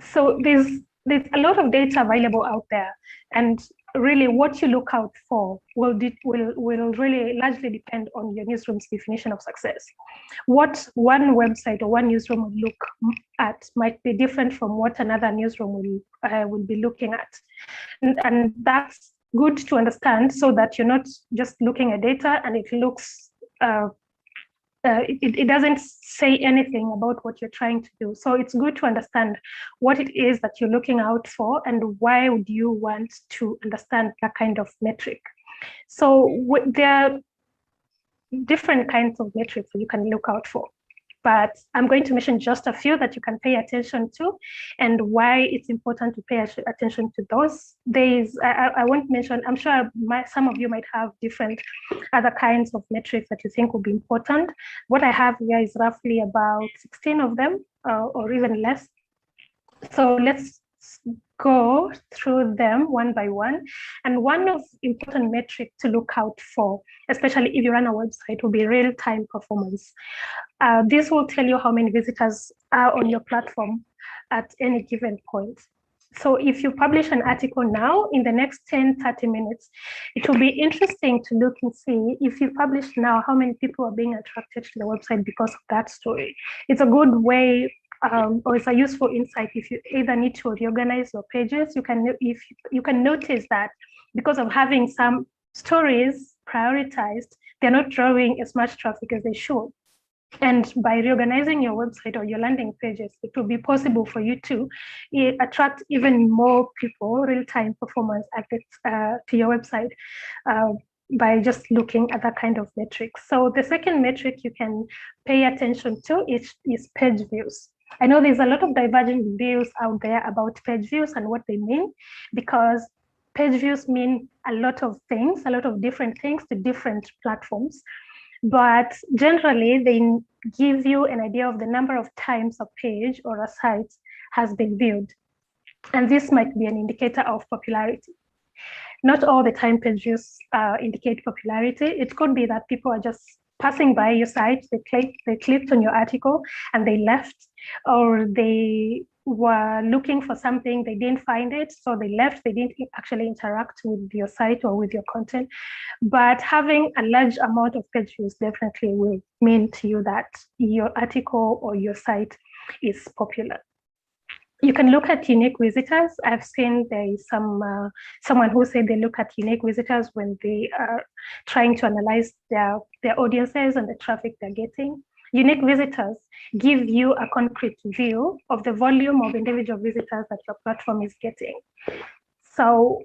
So there's a lot of data available out there, and really what you look out for will really largely depend on your newsroom's definition of success. What one website or one newsroom will look at might be different from what another newsroom will be looking at. And that's good to understand, so that you're not just looking at data and it looks, it doesn't say anything about what you're trying to do. So it's good to understand what it is that you're looking out for and why would you want to understand that kind of metric. So there are different kinds of metrics that you can look out for, but I'm going to mention just a few that you can pay attention to and why it's important to pay attention to those. I won't mention, I'm sure some of you might have different other kinds of metrics that you think will be important. What I have here is roughly about 16 of them or even less. So let's go through them one by one. And one of important metric to look out for, especially if you run a website, will be real-time performance. This will tell you how many visitors are on your platform at any given point. So if you publish an article now, in the next 10, 30 minutes, it will be interesting to look and see if you publish now, how many people are being attracted to the website because of that story. It's a good way, or it's a useful insight if you either need to reorganize your pages. You can notice that because of having some stories prioritized, they're not drawing as much traffic as they should. And by reorganizing your website or your landing pages, it will be possible for you to attract even more people, real-time performance to your website by just looking at that kind of metrics. So the second metric you can pay attention to is page views. I know there's a lot of divergent views out there about page views and what they mean, because page views mean a lot of things, a lot of different things to different platforms. But generally, they give you an idea of the number of times a page or a site has been viewed. And this might be an indicator of popularity. Not all the time page views indicate popularity. It could be that people are just passing by your site, they clicked on your article and they left, or they were looking for something, they didn't find it, so they left, they didn't actually interact with your site or with your content. But having a large amount of page views definitely will mean to you that your article or your site is popular. You can look at unique visitors. I've seen there is someone who said they look at unique visitors when they are trying to analyze their audiences and the traffic they're getting. Unique visitors give you a concrete view of the volume of individual visitors that your platform is getting. So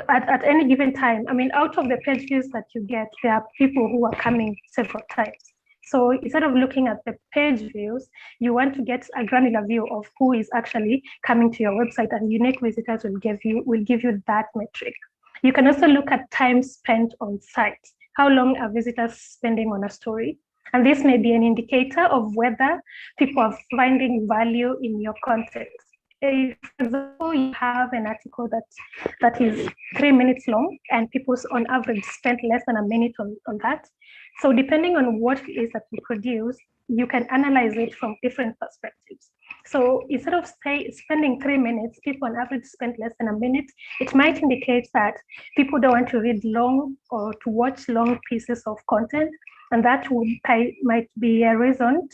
at any given time, I mean, out of the page views that you get, there are people who are coming several times. So instead of looking at the page views, you want to get a granular view of who is actually coming to your website, and unique visitors will give you that metric. You can also look at time spent on site. How long are visitors spending on a story? And this may be an indicator of whether people are finding value in your content. If, for example, you have an article that is 3 minutes long and people on average spend less than a minute on that. So depending on what it is that you produce, you can analyze it from different perspectives. So instead of spending 3 minutes, people on average spend less than a minute, it might indicate that people don't want to read long or to watch long pieces of content. And that might be a reason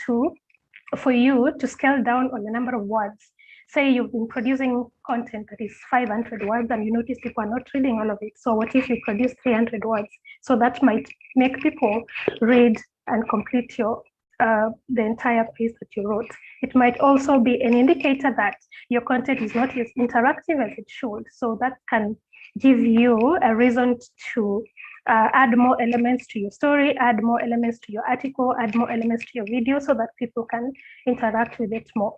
for you to scale down on the number of words. Say you've been producing content that is 500 words and you notice people are not reading all of it. So what if you produce 300 words? So that might make people read and complete the entire piece that you wrote. It might also be an indicator that your content is not as interactive as it should. So that can give you a reason to add more elements to your story, add more elements to your article, add more elements to your video so that people can interact with it more.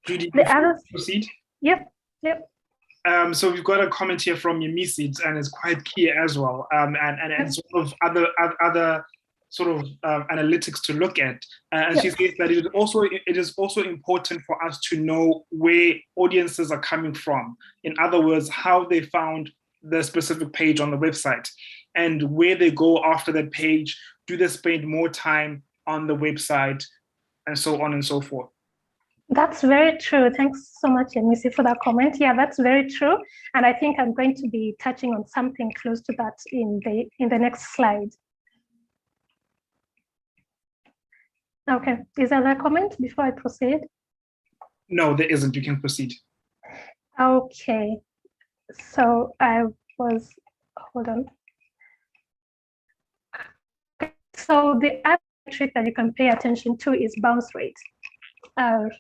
Judy, proceed? Yep. So we've got a comment here from Yemisid, and it's quite key as well, and sort of other sort of analytics to look at. And she says that it is also important for us to know where audiences are coming from. In other words, how they found the specific page on the website and where they go after that page. Do they spend more time on the website, and so on and so forth? That's very true. Thanks so much, Emisi, for that comment. Yeah, that's very true. And I think I'm going to be touching on something close to that in the next slide. Okay, is there a comment before I proceed? No, there isn't. You can proceed. Okay, so hold on. Okay. So the other metric that you can pay attention to is bounce rate. And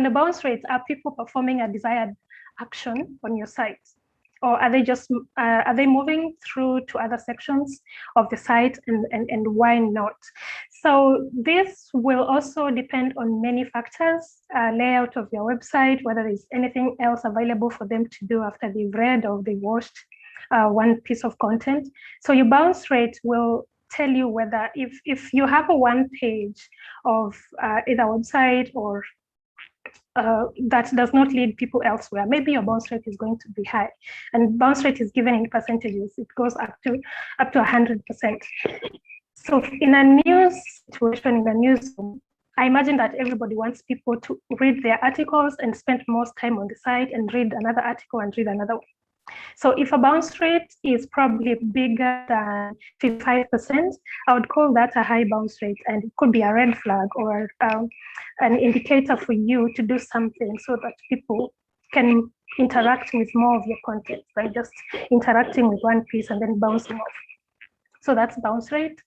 the bounce rates, are people performing a desired action on your site? Or are they moving through to other sections of the site, and why not? So this will also depend on many factors, layout of your website, whether there's anything else available for them to do after they've read or they watched one piece of content. So your bounce rate will tell you whether if you have a one page of either website or that does not lead people elsewhere. Maybe your bounce rate is going to be high, and bounce rate is given in percentages. It goes up to 100%. So in a news situation, in a newsroom, I imagine that everybody wants people to read their articles and spend most time on the site and read another article and read another one. So if a bounce rate is probably bigger than 55%, I would call that a high bounce rate, and it could be a red flag or an indicator for you to do something so that people can interact with more of your content, right? Just interacting with one piece and then bouncing off. So that's bounce rate.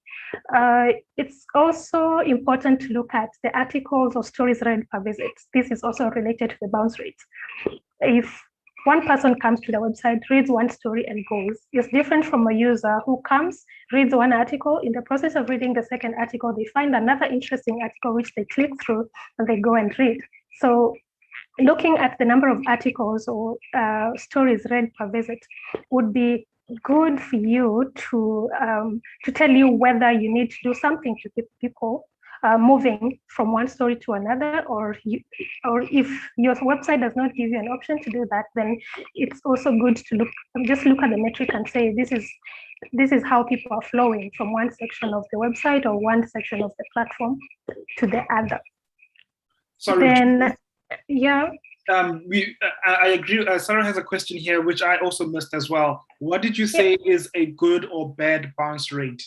It's also important to look at the articles or stories read per visit. This is also related to the bounce rate. If one person comes to the website, reads one story and goes, it's different from a user who comes, reads one article. In the process of reading the second article, they find another interesting article which they click through and they go and read. So looking at the number of articles or stories read per visit would be good for you to tell you whether you need to do something to keep people moving from one story to another, or if your website does not give you an option to do that, then it's also good to just look at the metric and say this is how people are flowing from one section of the website or one section of the platform to the other. Sorry. Then, yeah. I agree. Sarah has a question here, which I also missed as well. What did you say is a good or bad bounce rate?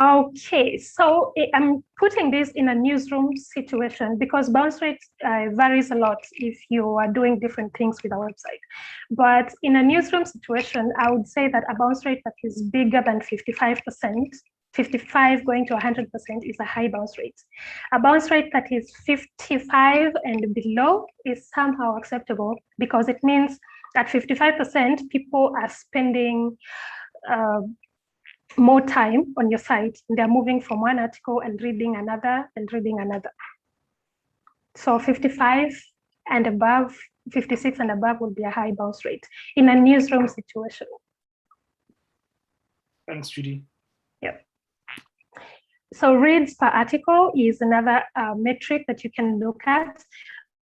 Okay, so I'm putting this in a newsroom situation because bounce rate varies a lot if you are doing different things with a website. But in a newsroom situation, I would say that a bounce rate that is bigger than 55%, 55 going to 100% is a high bounce rate. A bounce rate that is 55 and below is somehow acceptable because it means at 55%, people are spending more time on your site. They're moving from one article and reading another and reading another. So 55 and above, 56 and above will be a high bounce rate in a newsroom situation. Thanks, Judy. Yep. So reads per article is another metric that you can look at.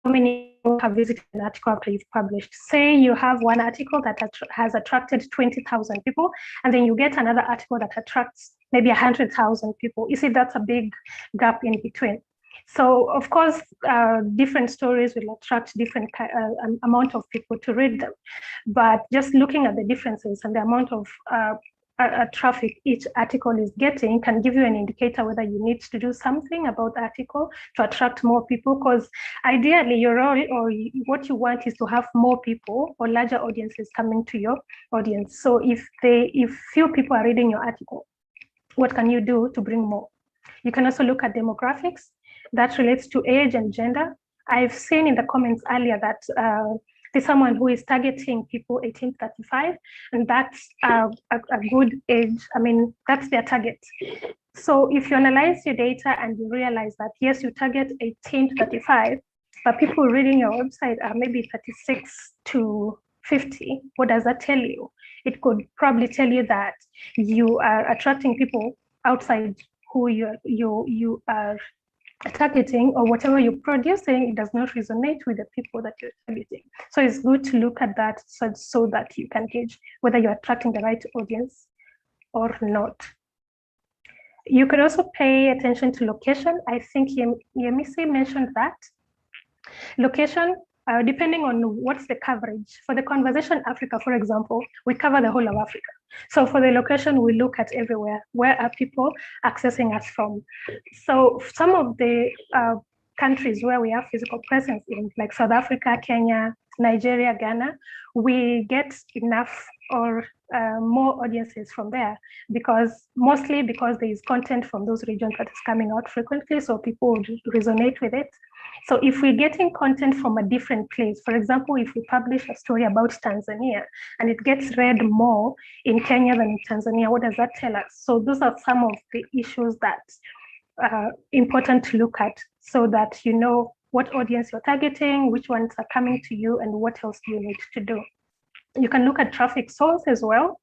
How many people have visited an article after you've published? Say you have one article that has attracted 20,000 people, and then you get another article that attracts maybe 100,000 people. You see, that's a big gap in between. So of course, different stories will attract different amount of people to read them. But just looking at the differences and the amount of traffic each article is getting can give you an indicator whether you need to do something about the article to attract more people, because ideally your role or what you want is to have more people or larger audiences coming to your audience. So if few people are reading your article, what can you do to bring more? You can also look at demographics that relates to age and gender. I've seen in the comments earlier that there's someone who is targeting people 18 to 35, and that's a good age. I mean, that's their target. So if you analyze your data and you realize that, yes, you target 18 to 35, but people reading your website are maybe 36 to 50, what does that tell you? It could probably tell you that you are attracting people outside who you are targeting, or whatever you're producing, it does not resonate with the people that you're targeting. So it's good to look at that so that you can gauge whether you're attracting the right audience or not. You could also pay attention to location. I think Yemisi mentioned that. Location, depending on what's the coverage. For the Conversation Africa, for example, we cover the whole of Africa. So for the location, we look at everywhere. Where are people accessing us from? So some of the countries where we have physical presence in, like South Africa, Kenya, Nigeria, Ghana, we get enough or more audiences from there mostly because there is content from those regions that is coming out frequently, so people would resonate with it. So if we're getting content from a different place, for example, if we publish a story about Tanzania and it gets read more in Kenya than in Tanzania, what does that tell us? So those are some of the issues that are important to look at so that you know what audience you're targeting, which ones are coming to you, and what else do you need to do. You can look at traffic source as well.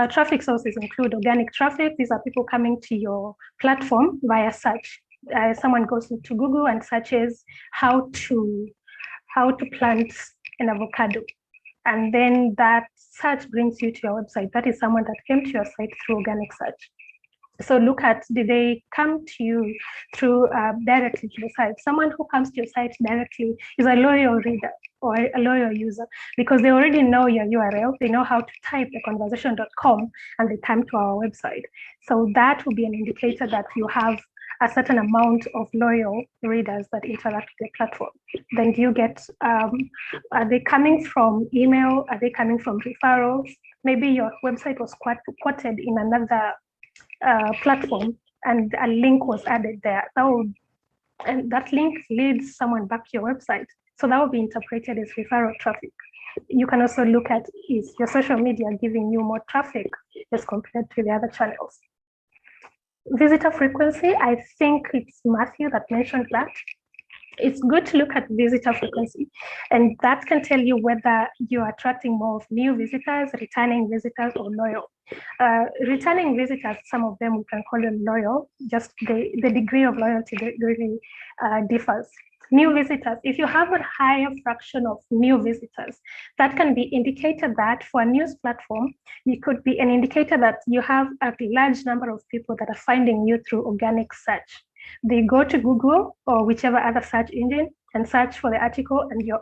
Traffic sources include organic traffic. These are people coming to your platform via search. someone goes into Google and searches how to plant an avocado, and then that search brings you to your website. That is someone that came to your site through organic search. So look at, did they come to you through directly to the site? Someone who comes to your site directly is a loyal reader or a loyal user, because they already know your URL. They know how to type the conversation.com and they come to our website. So that will be an indicator that you have a certain amount of loyal readers that interact with the platform. Then do you get, are they coming from email? Are they coming from referrals? Maybe your website was quoted in another platform and a link was added there. And that link leads someone back to your website. So that will be interpreted as referral traffic. You can also look at, is your social media giving you more traffic as compared to the other channels? Visitor frequency, I think it's Matthew that mentioned that. It's good to look at visitor frequency, and that can tell you whether you're attracting more of new visitors, returning visitors, or loyal. Returning visitors, some of them we can call them loyal, just the degree of loyalty really differs. New visitors, if you have a higher fraction of new visitors, that can be indicated that for a news platform, it could be an indicator that you have a large number of people that are finding you through organic search. They go to Google or whichever other search engine and search for the article, and your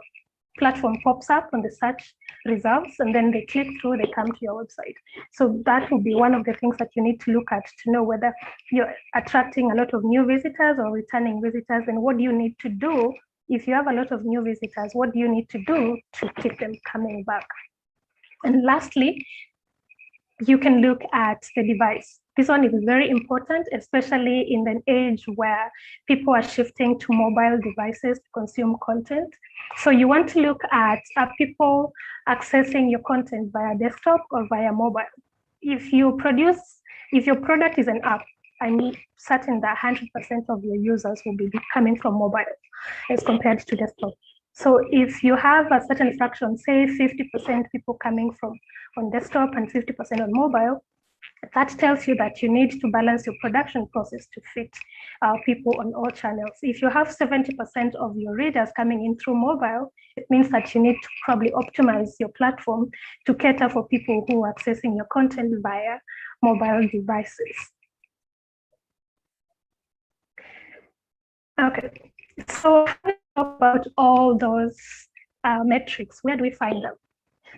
platform pops up on the search results, and then they click through, they come to your website. So that will be one of the things that you need to look at to know whether you're attracting a lot of new visitors or returning visitors, and what do you need to do if you have a lot of new visitors, what do you need to do to keep them coming back? And lastly, you can look at the device. This one is very important, especially in an age where people are shifting to mobile devices to consume content. So you want to look at, are people accessing your content via desktop or via mobile? If your product is an app, I'm certain that 100% of your users will be coming from mobile as compared to desktop. So if you have a certain fraction, say 50% people coming from on desktop and 50% on mobile, that tells you that you need to balance your production process to fit people on all channels. If you have 70% of your readers coming in through mobile, it means that you need to probably optimize your platform to cater for people who are accessing your content via mobile devices. Okay, so about all those metrics, where do we find them?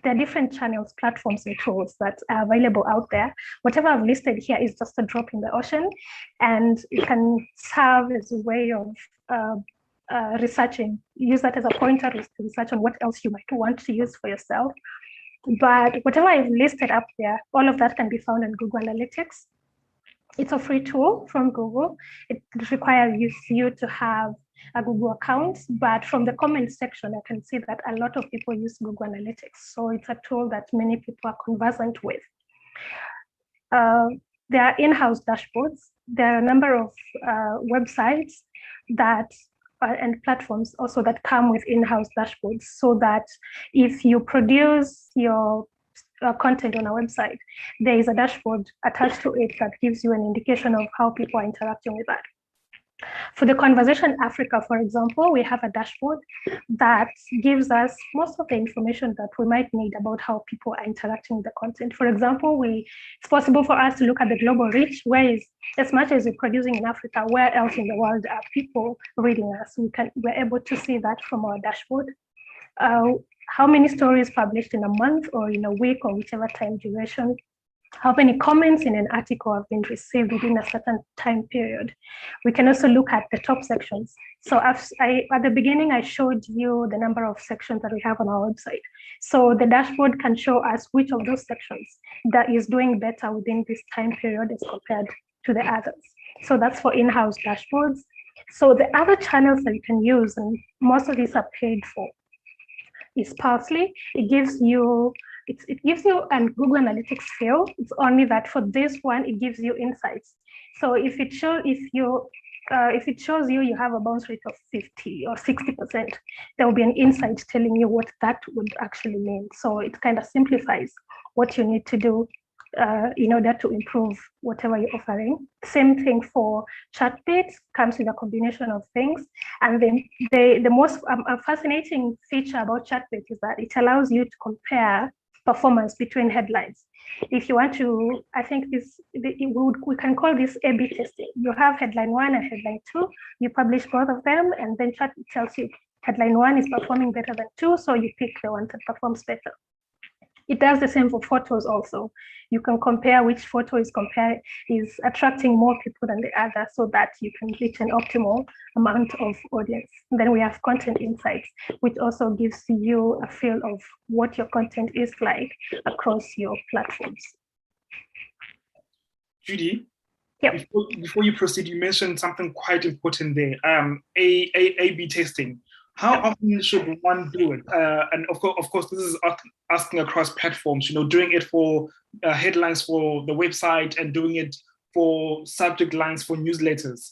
There are different channels, platforms, and tools that are available out there. Whatever I've listed here is just a drop in the ocean, and it can serve as a way of researching. Use that as a pointer to research on what else you might want to use for yourself. But whatever I've listed up there, all of that can be found in Google Analytics. It's a free tool from Google. It requires you to have a Google account, but from the comment section, I can see that a lot of people use Google Analytics. So it's a tool that many people are conversant with. There are in-house dashboards. There are a number of websites that and platforms also that come with in-house dashboards, so that if you produce your content on a website, there is a dashboard attached to it that gives you an indication of how people are interacting with that. For the Conversation Africa, for example, we have a dashboard that gives us most of the information that we might need about how people are interacting with the content. For example, it's possible for us to look at the global reach, where is, as much as we're producing in Africa, where else in the world are people reading us? We're able to see that from our dashboard. How many stories published in a month or in a week or whichever time duration? How many comments in an article have been received within a certain time period? We can also look at the top sections. So at the beginning, I showed you the number of sections that we have on our website. So the dashboard can show us which of those sections that is doing better within this time period as compared to the others. So that's for in-house dashboards. So the other channels that you can use, and most of these are paid for, is Parsley. It gives you an Google Analytics feel. It's only that for this one, it gives you insights. So if it shows you have a bounce rate of 50 or 60%, there will be an insight telling you what that would actually mean. So it kind of simplifies what you need to do in order to improve whatever you're offering. Same thing for chatbits, comes with a combination of things. And then the most fascinating feature about chatbit is that it allows you to compare performance between headlines. If you want to, I think we can call this A/B testing. You have headline 1 and headline 2, you publish both of them, and then chat tells you headline 1 is performing better than 2, so you pick the one that performs better. It does the same for photos also. You can compare which photo is attracting more people than the other, so that you can reach an optimal amount of audience. And then we have content insights, which also gives you a feel of what your content is like across your platforms. Judy, yep. Before you proceed, you mentioned something quite important there, A/B testing. How often should one do it? And of course, this is asking across platforms, doing it for headlines for the website and doing it for subject lines for newsletters,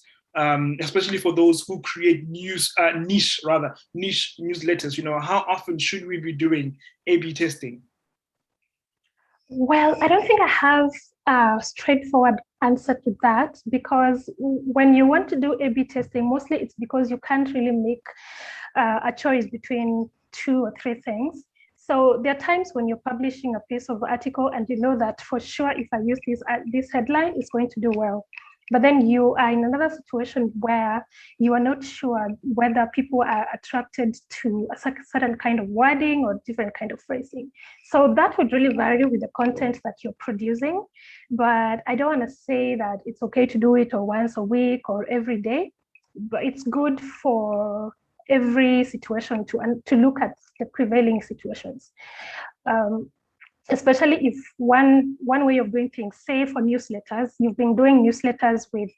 especially for those who create niche newsletters. How often should we be doing A/B testing? Well, I don't think I have a straightforward answer to that, because when you want to do A/B testing, mostly it's because you can't really make a choice between 2 or 3 things. So there are times when you're publishing a piece of article and you know that for sure, if I use this headline, it's going to do well. But then you are in another situation where you are not sure whether people are attracted to a certain kind of wording or different kind of phrasing. So that would really vary with the content that you're producing. But I don't want to say that it's okay to do it or once a week or every day, but it's good for every situation to look at the prevailing situations. Especially if one way of doing things, say for newsletters, you've been doing newsletters with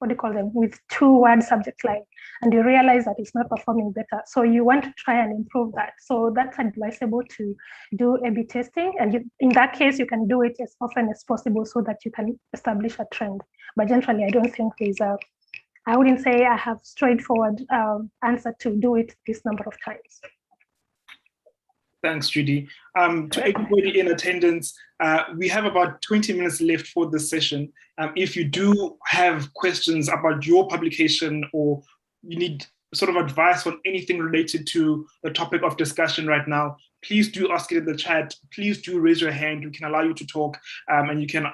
with 2-word subject line, and you realize that it's not performing better. So you want to try and improve that. So that's advisable to do A/B testing. And in that case, you can do it as often as possible so that you can establish a trend. But generally, I don't think I wouldn't say I have straightforward answer to do it this number of times. Thanks, Judy. To everybody in attendance, we have about 20 minutes left for this session. If you do have questions about your publication, or you need sort of advice on anything related to the topic of discussion right now, please do ask it in the chat. Please do raise your hand. We can allow you to talk, and you can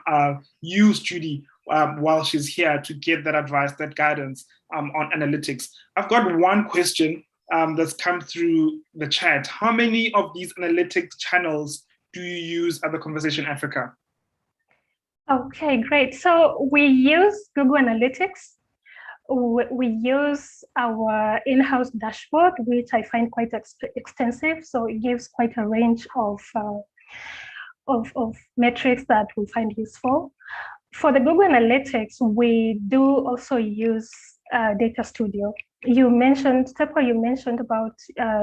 use Judy while she's here to get that advice, that guidance on analytics. I've got one question that's come through the chat. How many of these analytics channels do you use at the Conversation Africa? Okay, great. So we use Google Analytics. We use our in-house dashboard, which I find quite extensive. So it gives quite a range of metrics that we find useful. For the Google Analytics, we do also use Data Studio. You mentioned, Tepo, about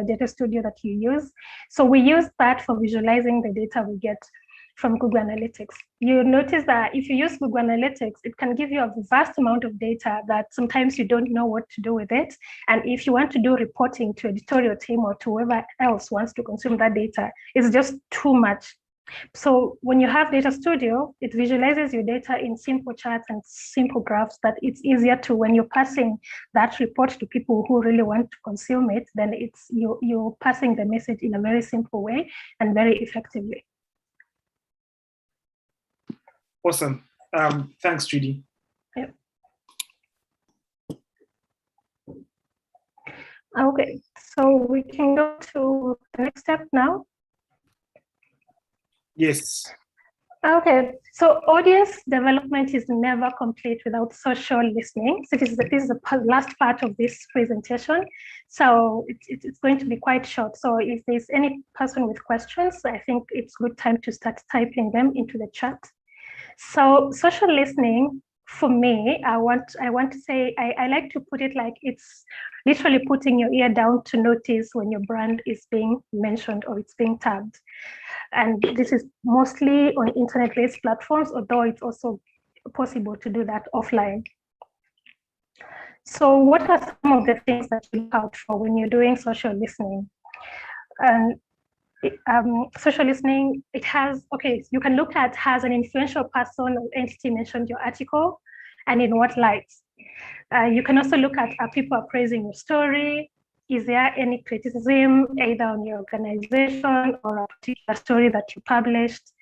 Data Studio that you use. So we use that for visualizing the data we get from Google Analytics. You notice that if you use Google Analytics, it can give you a vast amount of data that sometimes you don't know what to do with it. And if you want to do reporting to editorial team or to whoever else wants to consume that data, it's just too much. So when you have Data Studio, it visualizes your data in simple charts and simple graphs that it's easier to, when you're passing that report to people who really want to consume it, then it's you're passing the message in a very simple way and very effectively. Awesome. Thanks, Judy. Yep. Okay, so we can go to the next step now. Yes. Okay, so audience development is never complete without social listening. So this is the last part of this presentation. So it's going to be quite short. So if there's any person with questions, I think it's a good time to start typing them into the chat. So social listening, for me, I want to say, I like to put it like it's literally putting your ear down to notice when your brand is being mentioned or it's being tagged. And this is mostly on internet-based platforms, although it's also possible to do that offline. So what are some of the things that you look out for when you're doing social listening? And social listening, it has, okay, you can look at has an influential person or entity mentioned your article and in what light. You can also look at are people praising your story? Is there any criticism either on your organization or a particular story that you published?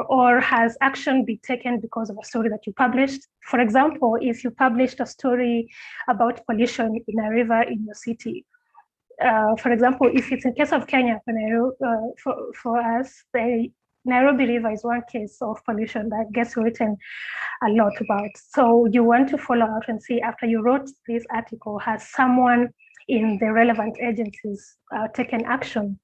Or has action been taken because of a story that you published? For example, if you published a story about pollution in a river in your city, for example, if it's in case of Kenya, for us, the Nairobi River is one case of pollution that gets written a lot about. So you want to follow up and see, after you wrote this article, has someone in the relevant agencies taken action?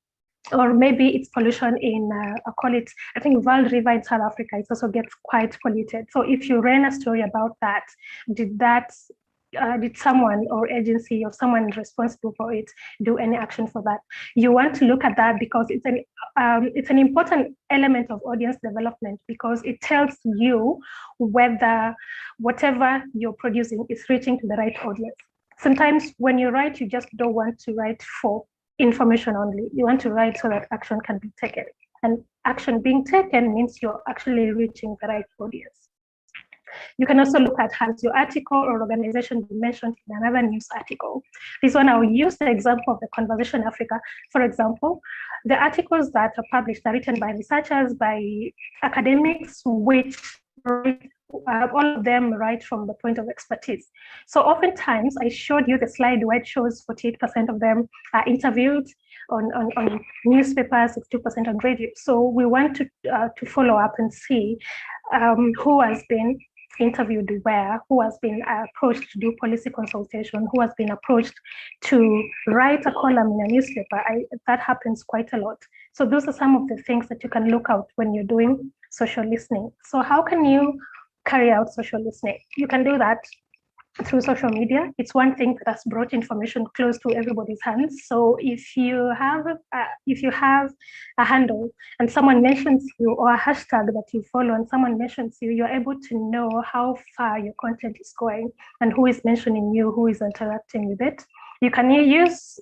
Or maybe it's pollution in, I call it, I think Val River in South Africa, it also gets quite polluted. So if you ran a story about that, did someone or agency or someone responsible for it do any action for that? You want to look at that because it's an important element of audience development, because it tells you whether whatever you're producing is reaching to the right audience. Sometimes when you write, you just don't want to write for information only. You want to write so that action can be taken. And action being taken means you're actually reaching the right audience. You can also look at, has your article or organization been mentioned in another news article? This one, I'll use the example of the Conversation Africa. For example, the articles that are published are written by researchers, by academics, which all of them write from the point of expertise. So oftentimes, I showed you the slide where it shows 48% of them are interviewed on newspapers, 62% on radio. So we want to follow up and see who has been interviewed where, who has been approached to do policy consultation, who has been approached to write a column in a newspaper. That happens quite a lot. So those are some of the things that you can look out when you're doing social listening. So how can you carry out social listening? You can do that through social media. It's one thing that has brought information close to everybody's hands. So if you have a handle and someone mentions you, or a hashtag that you follow and someone mentions you, you're able to know how far your content is going and who is mentioning you, who is interacting with it. You can use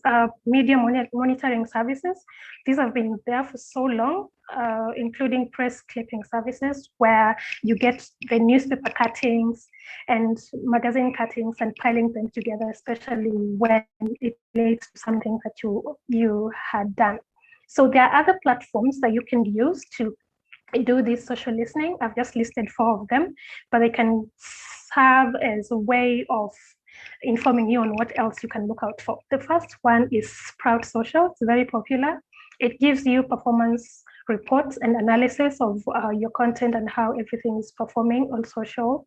media monitoring services. These have been there for so long, including press clipping services, where you get the newspaper cuttings and magazine cuttings and piling them together, especially when it relates to something that you had done. So there are other platforms that you can use to do this social listening. I've just listed 4 of them, but they can serve as a way of informing you on what else you can look out for. The first one is Sprout Social. It's very popular. It gives you performance reports and analysis of your content and how everything is performing on social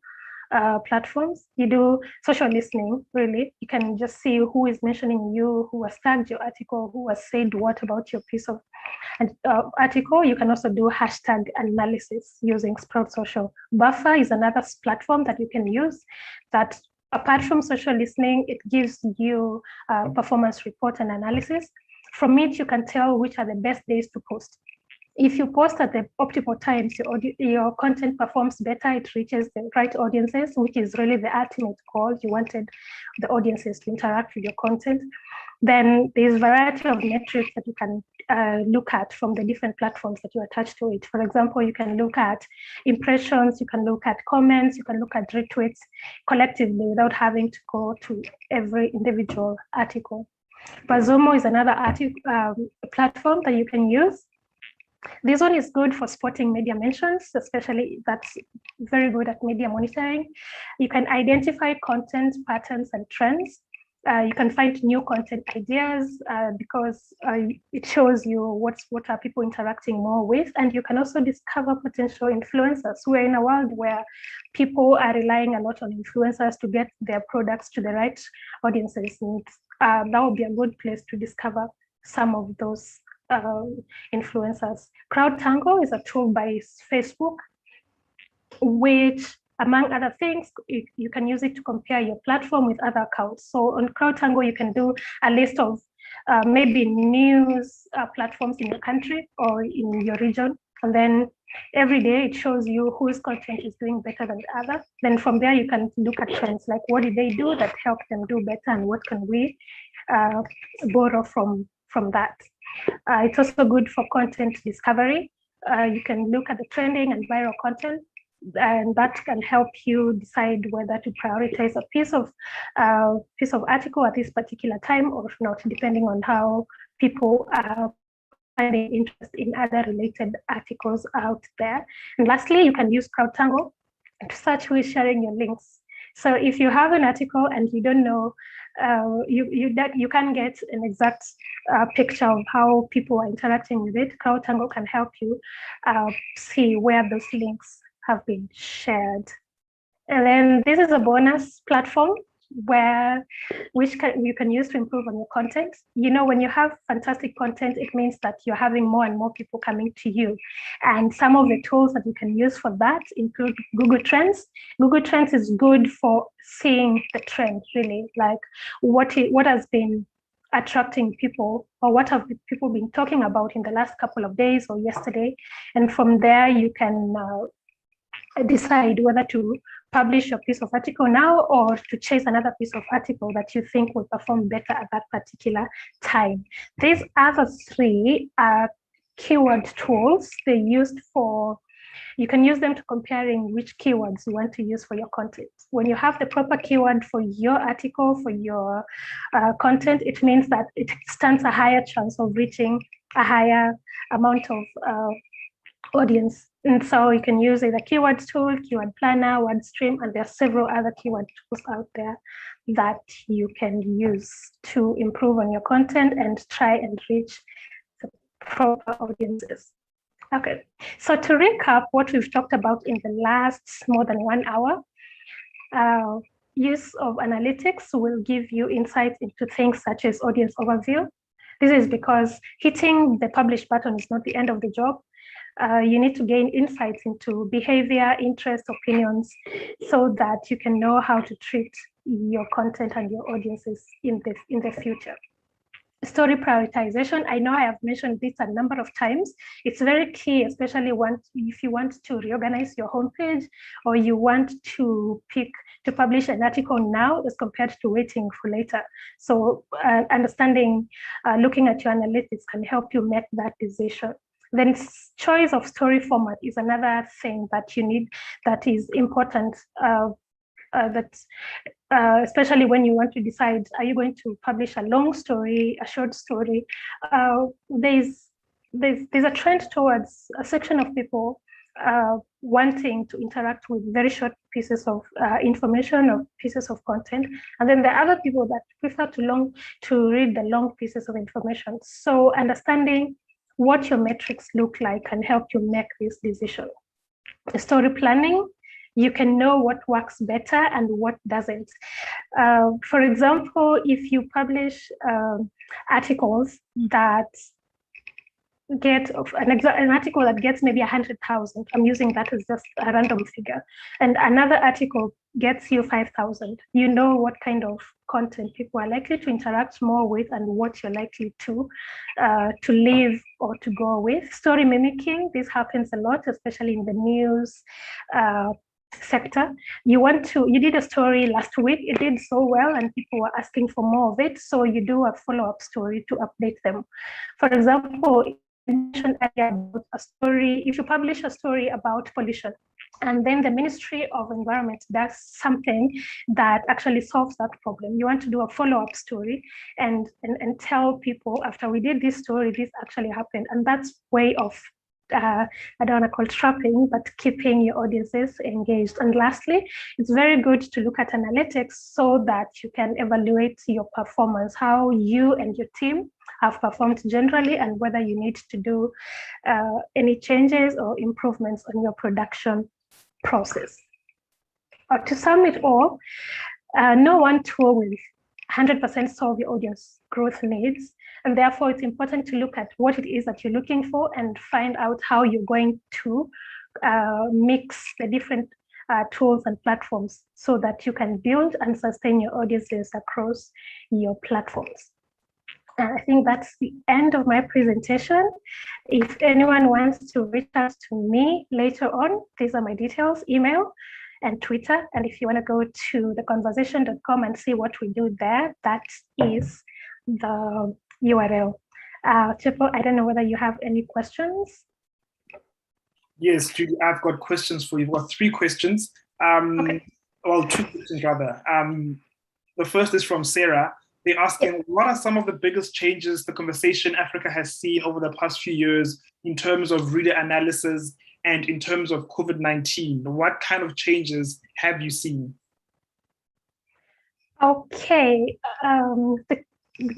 platforms. You do social listening, really. You can just see who is mentioning you, who has tagged your article, who has said what about your piece of article. You can also do hashtag analysis using Sprout Social. Buffer is another platform that you can use that, apart from social listening, it gives you performance report and analysis. From it, you can tell which are the best days to post. If you post at the optimal times, your content performs better, it reaches the right audiences, which is really the ultimate goal. You wanted the audiences to interact with your content. Then there's a variety of metrics that you can look at from the different platforms that you attach to it. For example, you can look at impressions, you can look at comments, you can look at retweets collectively without having to go to every individual article. Bazomo is another platform that you can use. This one is good for spotting media mentions, especially that's very good at media monitoring. You can identify content patterns and trends. You can find new content ideas because it shows you what are people interacting more with. And you can also discover potential influencers. We're in a world where people are relying a lot on influencers to get their products to the right audiences. And that would be a good place to discover some of those influencers. CrowdTangle is a tool by Facebook, which, among other things, you can use it to compare your platform with other accounts. So on CrowdTangle, you can do a list of maybe news platforms in your country or in your region. And then every day it shows you whose content is doing better than the other. Then from there, you can look at trends, like what did they do that helped them do better and what can we borrow from that. It's also good for content discovery. You can look at the trending and viral content, and that can help you decide whether to prioritize a piece of article at this particular time or not, depending on how people are finding interest in other related articles out there. And lastly, you can use CrowdTangle to search who is sharing your links. So if you have an article and you don't know, you can get an exact picture of how people are interacting with it. CrowdTangle can help you see where those links have been shared. And then this is a bonus platform which you can use to improve on your content. You know, when you have fantastic content, it means that you're having more and more people coming to you. And some of the tools that you can use for that include Google Trends. Google Trends is good for seeing the trend, really, like what has been attracting people, or what have people been talking about in the last couple of days or yesterday. And from there, you can decide whether to publish your piece of article now or to chase another piece of article that you think will perform better at that particular time. These other three are keyword tools. They're used for, you can use them to comparing which keywords you want to use for your content. When you have the proper keyword for your article, for your content, it means that it stands a higher chance of reaching a higher amount of audience. And so you can use either keywords tool, keyword planner, WordStream, and there are several other keyword tools out there that you can use to improve on your content and try and reach the proper audiences. Okay, so to recap what we've talked about in the last more than 1 hour, use of analytics will give you insights into things such as audience overview. This is because hitting the publish button is not the end of the job. You need to gain insights into behavior, interests, opinions, so that you can know how to treat your content and your audiences in the future. Story prioritization, I know I have mentioned this a number of times. It's very key, especially if you want to reorganize your homepage, or you want to publish an article now as compared to waiting for later. So understanding, looking at your analytics can help you make that decision. Then choice of story format is another thing that you need, that is important, especially when you want to decide, are you going to publish a long story, a short story? There's a trend towards a section of people wanting to interact with very short pieces of information or pieces of content, and then there are other people that prefer to read the long pieces of information. So understanding what your metrics look like can help you make this decision. Story planning, you can know what works better and what doesn't. For example, if you publish articles that get an article that gets maybe 100,000, I'm using that as just a random figure, and another article gets you 5,000, you know what kind of content people are likely to interact more with and what you're likely to leave or to go with. Story mimicking, this happens a lot, especially in the news sector. You did a story last week, it did so well and people were asking for more of it, so you do a follow-up story to update them. For example, I mentioned earlier about a story, if you publish a story about pollution, and then the Ministry of Environment does something that actually solves that problem, you want to do a follow-up story and tell people, after we did this story, this actually happened. And that's way of I don't want to call trapping, but keeping your audiences engaged. And lastly, it's very good to look at analytics so that you can evaluate your performance, how you and your team have performed generally, and whether you need to do any changes or improvements on your production process. To sum it all, no one tool will 100% solve your audience growth needs. And therefore, it's important to look at what it is that you're looking for and find out how you're going to mix the different tools and platforms so that you can build and sustain your audiences across your platforms. I think that's the end of my presentation. If anyone wants to reach out to me later on, these are my details, email and Twitter. And if you want to go to theconversation.com and see what we do there, that is the URL. Chipo, I don't know whether you have any questions. Yes, Judy, I've got questions for you. I've got 3 questions. Okay. Well, 2 questions rather. The first is from Sarah. They're asking, what are some of the biggest changes the Conversation Africa has seen over the past few years in terms of reader analysis and in terms of COVID-19? What kind of changes have you seen? Okay. The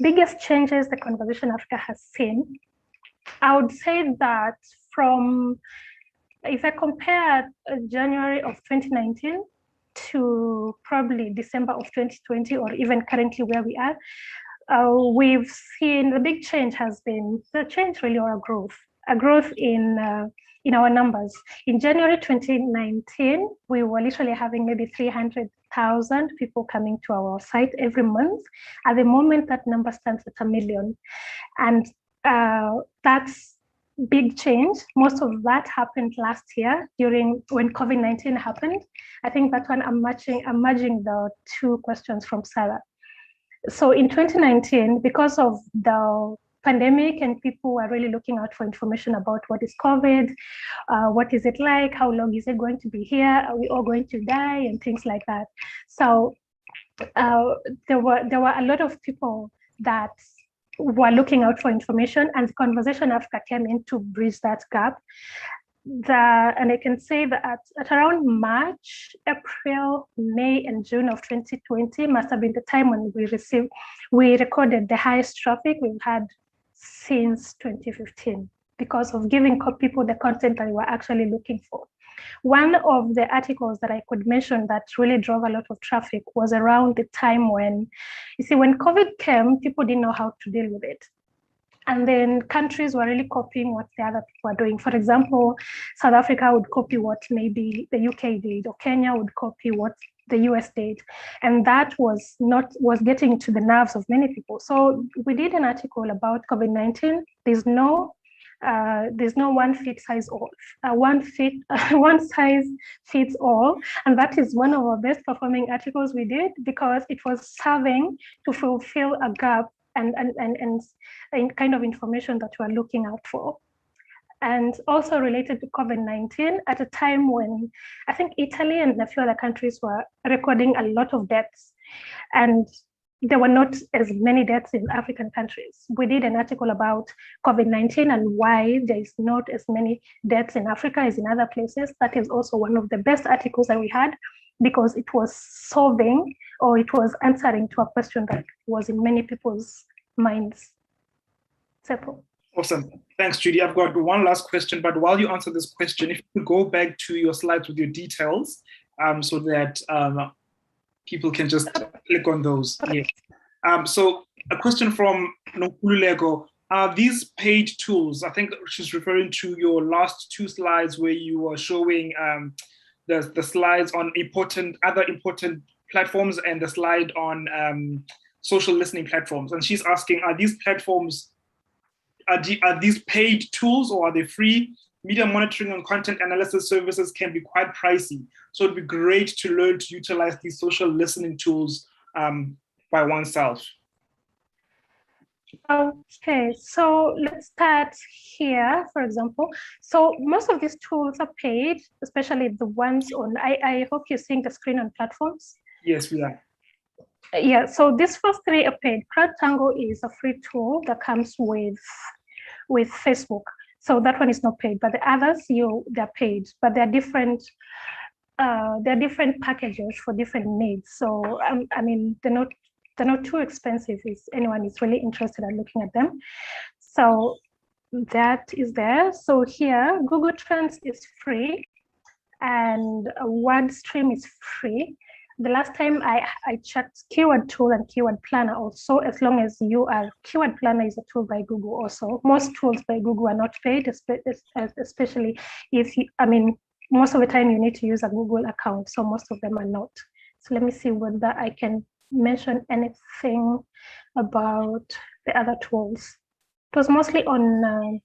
biggest changes the Conversation Africa has seen, I would say that if I compare January of 2019 to probably December of 2020, or even currently where we are, we've seen the big change has been the change really, or a growth in our numbers. In January 2019, we were literally having maybe 300,000 people coming to our site every month. At the moment, that number stands at 1 million. And that's big change. Most of that happened last year when COVID-19 happened. I think that one I'm merging the 2 questions from Sarah. So in 2019, because of the pandemic and people were really looking out for information about what is COVID, what is it like, how long is it going to be here, are we all going to die, and things like that. So there were a lot of people that were looking out for information, and Conversation Africa came in to bridge that gap. And I can say that at around March, April, May, and June of 2020 must have been the time when we recorded the highest traffic we've had since 2015, because of giving people the content that we were actually looking for. One of the articles that I could mention that really drove a lot of traffic was around the time when COVID came, people didn't know how to deal with it. And then countries were really copying what the other people were doing. For example, South Africa would copy what maybe the UK did, or Kenya would copy what the US did. And that was getting to the nerves of many people. So we did an article about COVID-19. There's no one size fits all, and that is one of our best performing articles we did, because it was serving to fulfill a gap and kind of information that we're looking out for. And also related to COVID-19, at a time when I think Italy and a few other countries were recording a lot of deaths, and there were not as many deaths in African countries. We did an article about COVID-19 and why there is not as many deaths in Africa as in other places. That is also one of the best articles that we had, because it was solving, or it was answering to a question that was in many people's minds. Simple. Awesome. Thanks, Judy. I've got one last question, but while you answer this question, if you could go back to your slides with your details, so that people can just click on those. Yes. So a question from Nkululego. Are these paid tools? I think she's referring to your last 2 slides where you were showing the slides on other important platforms and the slide on social listening platforms. And she's asking, are these platforms, are these paid tools or are they free? Media monitoring and content analysis services can be quite pricey. So it'd be great to learn to utilize these social listening tools by oneself. Okay, so let's start here, for example. So most of these tools are paid, especially the ones on, I hope you're seeing the screen on platforms. Yes, we are. Yeah, so these first 3 are paid. CrowdTangle is a free tool that comes with Facebook. So that one is not paid, but the others, they're paid, but they're different packages for different needs. So I mean, they're not too expensive if anyone is really interested in looking at them. So that is there. So here, Google Trends is free, and WordStream is free. The last time I checked, Keyword Tool and Keyword Planner also, as long as Keyword Planner is a tool by Google also. Most tools by Google are not paid, especially if most of the time you need to use a Google account, so most of them are not. So let me see whether I can mention anything about the other tools. It was mostly on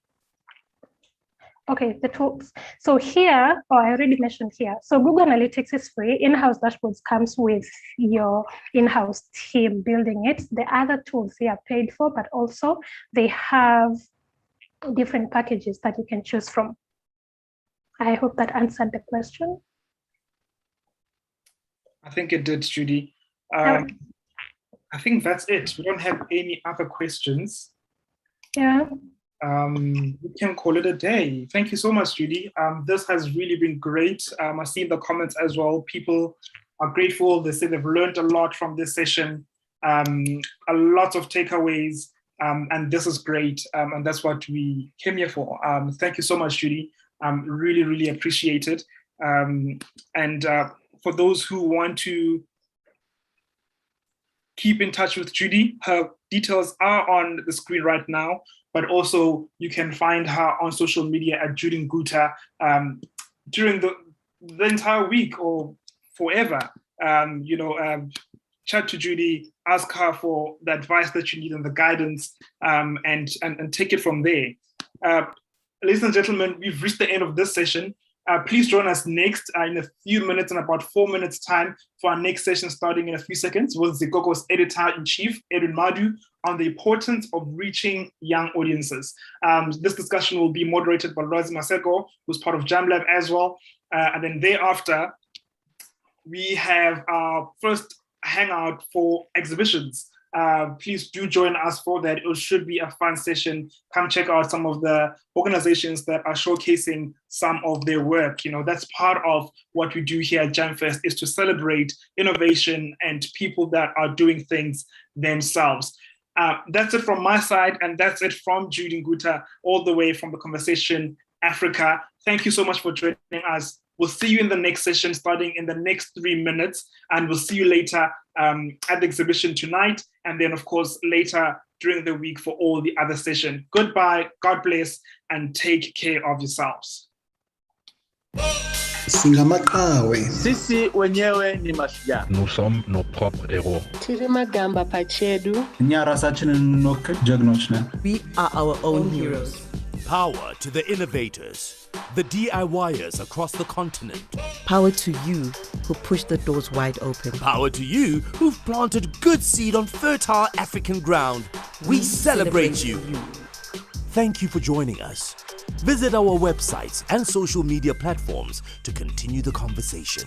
Okay, the tools. So here, I already mentioned here. So Google Analytics is free. In-house dashboards comes with your in-house team building it. The other tools, they are paid for, but also they have different packages that you can choose from. I hope that answered the question. I think it did, Judy. Yeah. I think that's it. We don't have any other questions. Yeah. We can call it a day. Thank you so much, Judy. This has really been great. I see in the comments as well, people are grateful. They say they've learned a lot from this session, a lot of takeaways, and this is great. And that's what we came here for. Thank you so much, Judy. Really, really appreciate it. And for those who want to keep in touch with Judy, her details are on the screen right now, but also you can find her on social media at Judy Nguta during the entire week or forever. Chat to Judy, ask her for the advice that you need and the guidance, and take it from there. Ladies and gentlemen, we've reached the end of this session. Please join us next in a few minutes, in about 4 minutes time, for our next session starting in a few seconds with Zigogo's editor-in-chief, Edwin Madu, on the importance of reaching young audiences. This discussion will be moderated by Rosie Maseko, who's part of Jamlab as well. And then thereafter, we have our first hangout for exhibitions. Please do join us for that. It should be a fun session. Come check out some of the organizations that are showcasing some of their work. That's part of what we do here at Jamfest, is to celebrate innovation and people that are doing things themselves. That's it from my side, and that's it from Judy Nguta, all the way from the Conversation Africa. Thank you so much for joining us. We'll see you in the next session starting in the next 3 minutes, and we'll see you later at the exhibition tonight, and then of course later during the week for all the other sessions. Goodbye, God bless, and take care of yourselves. Singamaqhawe. Sisi wenyewe ni mashujaa. Nous sommes nos propres héros. Tirimagamba Pachedu. We are our own heroes. Power to the innovators, the DIYers across the continent. Power to you who push the doors wide open. Power to you who've planted good seed on fertile African ground. We celebrate you. Thank you for joining us. Visit our websites and social media platforms to continue the conversation.